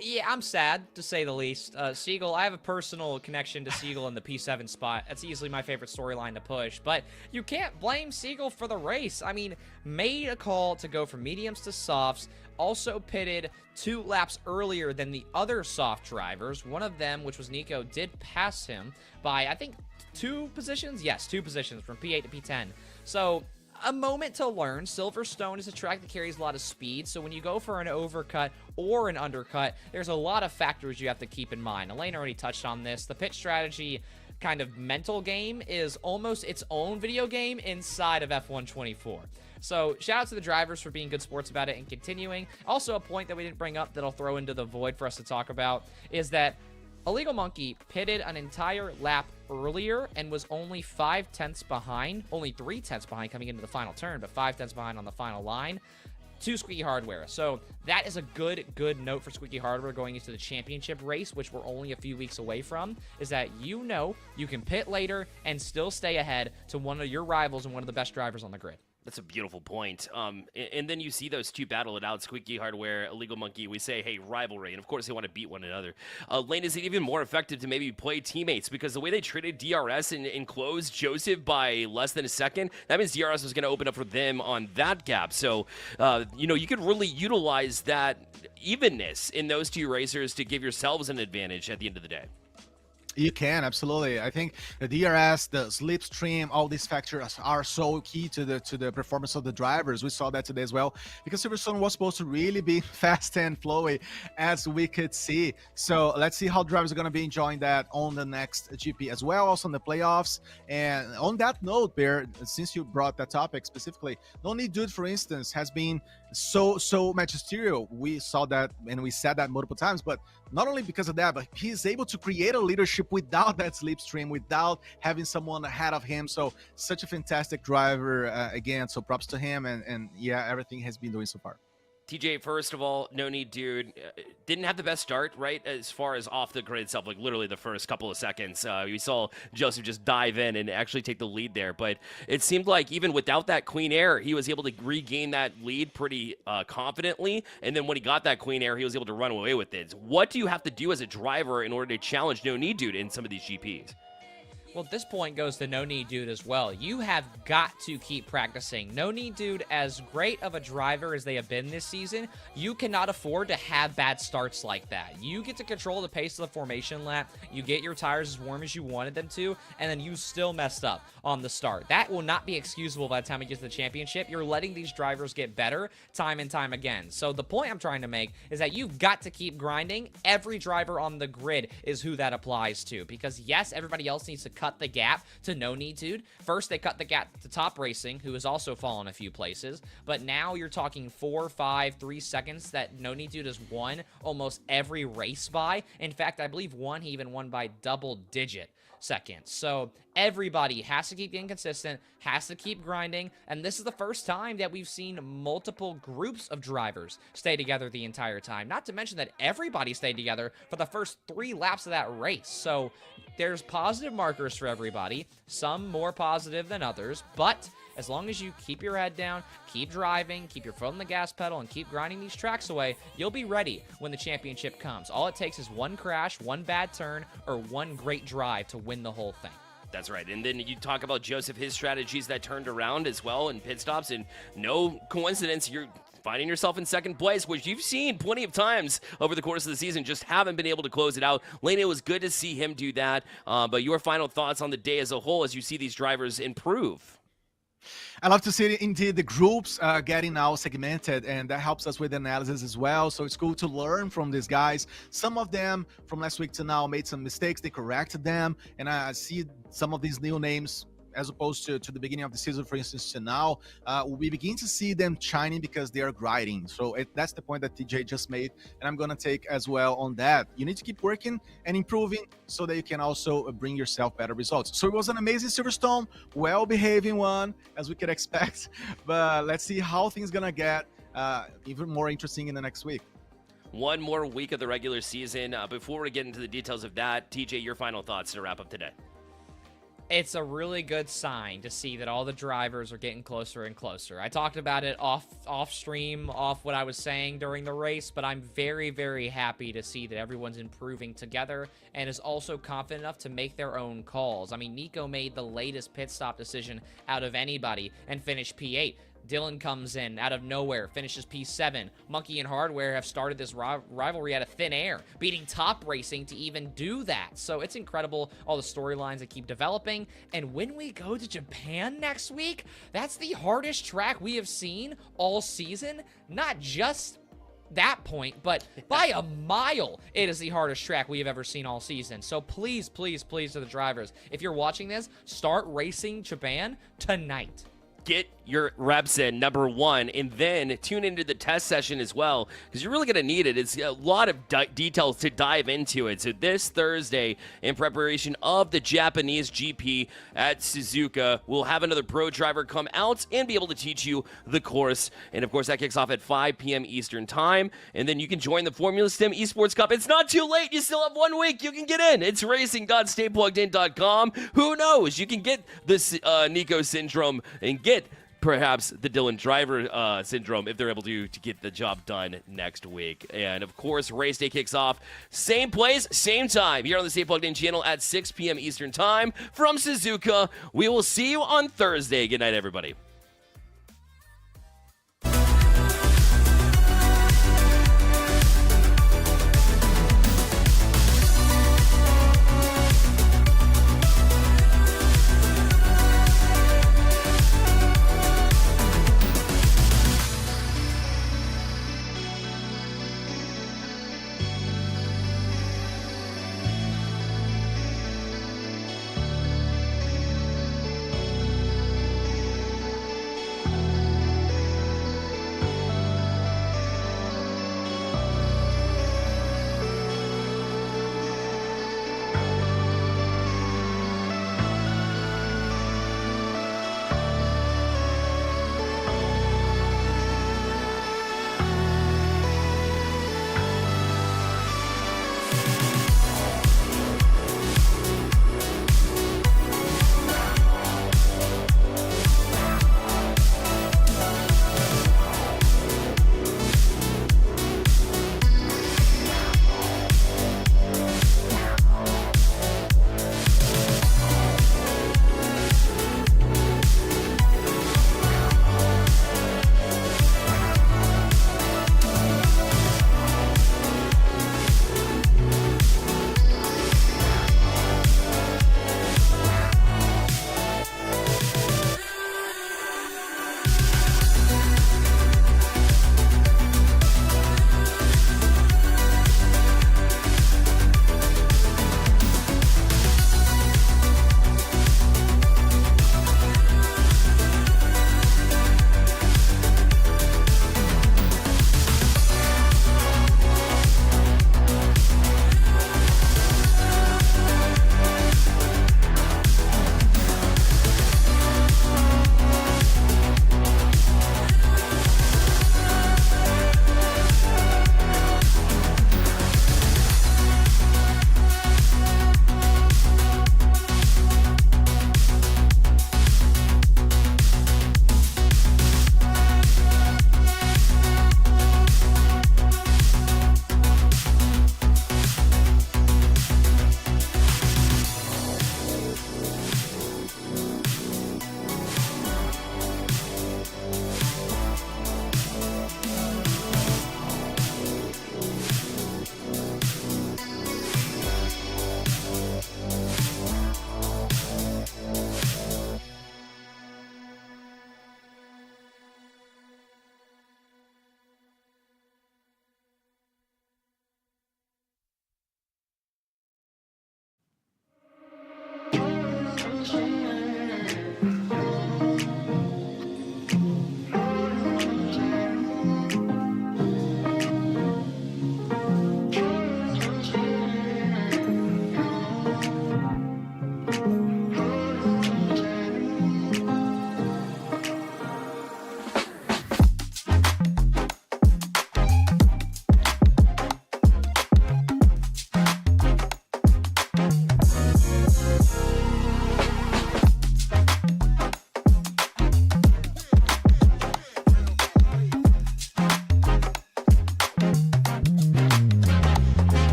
Yeah, I'm sad, to say the least. Siegel, I have a personal connection to Siegel in the P7 spot. That's easily my favorite storyline to push. But you can't blame Siegel for the race. I mean, made a call to go from mediums to softs, also pitted 2 laps earlier than the other soft drivers. One of them, which was Nico, did pass him by, I think, 2 positions? Yes, 2 positions, from P8 to P10. So a moment to learn. Silverstone is a track that carries a lot of speed, so when you go for an overcut or an undercut, there's a lot of factors you have to keep in mind. Elaine already touched on this. The pit strategy kind of mental game is almost its own video game inside of F1 24. So shout out to the drivers for being good sports about it and continuing. Also, a point that we didn't bring up that I'll throw into the void for us to talk about is that Illegal Monkey pitted an entire lap earlier and was only 5 tenths behind, only 3 tenths behind coming into the final turn, but 5 tenths behind on the final line to Squeaky Hardware. So that is a good note for Squeaky Hardware going into the championship race, which we're only a few weeks away from, is that you know you can pit later and still stay ahead to one of your rivals and one of the best drivers on the grid. That's a beautiful point. And then you see those two battle it out, Squeaky Hardware, Illegal Monkey. We say, hey, rivalry. And, of course, they want to beat one another. Lane, is it even more effective to maybe play teammates? Because the way they treated DRS and closed Joseph by less than a second, that means DRS was going to open up for them on that gap. So, you know, you could really utilize that evenness in those two racers to give yourselves an advantage at the end of the day. You can, absolutely. I think the DRS, the slipstream, all these factors are so key to the performance of the drivers. We saw that today as well, because Silverstone was supposed to really be fast and flowy, as we could see. So let's see how drivers are going to be enjoying that on the next GP as well, also in the playoffs. And on that note, Bear, since you brought that topic specifically, No Need Dude, for instance, has been so magisterial. We saw that and we said that multiple times, but not only because of that, but he's able to create a leadership without that slipstream, without having someone ahead of him. So such a fantastic driver again. So props to him, and yeah, everything has been doing so far. TJ, first of all, No Need Dude didn't have the best start, right, as far as off the grid itself, like literally the first couple of seconds. We saw Joseph just dive in and actually take the lead there, but it seemed like even without that clean air, he was able to regain that lead pretty confidently, and then when he got that clean air, he was able to run away with it. What do you have to do as a driver in order to challenge No Need Dude in some of these GPs? Well, this point goes to No Need Dude as well. You have got to keep practicing. No Need Dude, as great of a driver as they have been this season, you cannot afford to have bad starts like that. You get to control the pace of the formation lap, you get your tires as warm as you wanted them to, and then you still messed up on the start. That will not be excusable by the time you get to the championship. You're letting these drivers get better time and time again. So the point I'm trying to make is that you've got to keep grinding. Every driver on the grid is who that applies to, because yes, everybody else needs to cut the gap to No Need Dude. First, they cut the gap to Top Racing, who has also fallen a few places, but now you're talking 4, 5, 3 seconds that No Need Dude has won almost every race by. In fact, I believe he even won by double-digit seconds. So everybody has to keep getting consistent, has to keep grinding, and this is the first time that we've seen multiple groups of drivers stay together the entire time. Not to mention that everybody stayed together for the first 3 laps of that race. So there's positive markers for everybody, some more positive than others, but as long as you keep your head down, keep driving, keep your foot on the gas pedal, and keep grinding these tracks away, you'll be ready when the championship comes. All it takes is one crash, one bad turn, or one great drive to win the whole thing. That's right. And then you talk about Joseph, his strategies that turned around as well in pit stops, and no coincidence, you're finding yourself in second place, which you've seen plenty of times over the course of the season, just haven't been able to close it out. Lane, it was good to see him do that, but your final thoughts on the day as a whole as you see these drivers improve? I love to see indeed the groups getting now segmented, and that helps us with analysis as well. So it's cool to learn from these guys. Some of them from last week to now made some mistakes. They corrected them, and I see some of these new names as opposed to the beginning of the season, for instance, to now, we begin to see them shining because they are grinding. So that's the point that TJ just made, and I'm going to take as well on that. You need to keep working and improving so that you can also bring yourself better results. So it was an amazing Silverstone, well-behaving one, as we could expect, but let's see how things going to get even more interesting in the next week. One more week of the regular season. Before we get into the details of that, TJ, your final thoughts to wrap up today. It's a really good sign to see that all the drivers are getting closer and closer. I talked about it off stream, off what I was saying during the race, but I'm very, very happy to see that everyone's improving together and is also confident enough to make their own calls. I mean, Nico made the latest pit stop decision out of anybody and finished P8. Dylan comes in out of nowhere, finishes P7. Monkey and Hardware have started this rivalry out of thin air, beating Top Racing to even do that. So it's incredible, all the storylines that keep developing. And when we go to Japan next week, that's the hardest track we have seen all season. Not just that point, but by a mile, it is the hardest track we have ever seen all season. So please, please, please, to the drivers, if you're watching this, start racing Japan tonight. Get your reps in, number one, and then tune into the test session as well, because you're really going to need it. It's a lot of details to dive into it. So this Thursday, in preparation of the Japanese GP at Suzuka, we'll have another pro driver come out and be able to teach you the course. And of course, that kicks off at 5 p.m. Eastern time. And then you can join the Formula Stem Esports Cup. It's not too late. You still have 1 week. You can get in. It's racing.staypluggedin.com. Who knows? You can get this Nico syndrome and get perhaps the Dylan Driver syndrome if they're able to get the job done next week. And of course, race day kicks off same place, same time here on the Stay Plugged In channel at 6 p.m. Eastern time from Suzuka. We will see you on Thursday. Good night, everybody.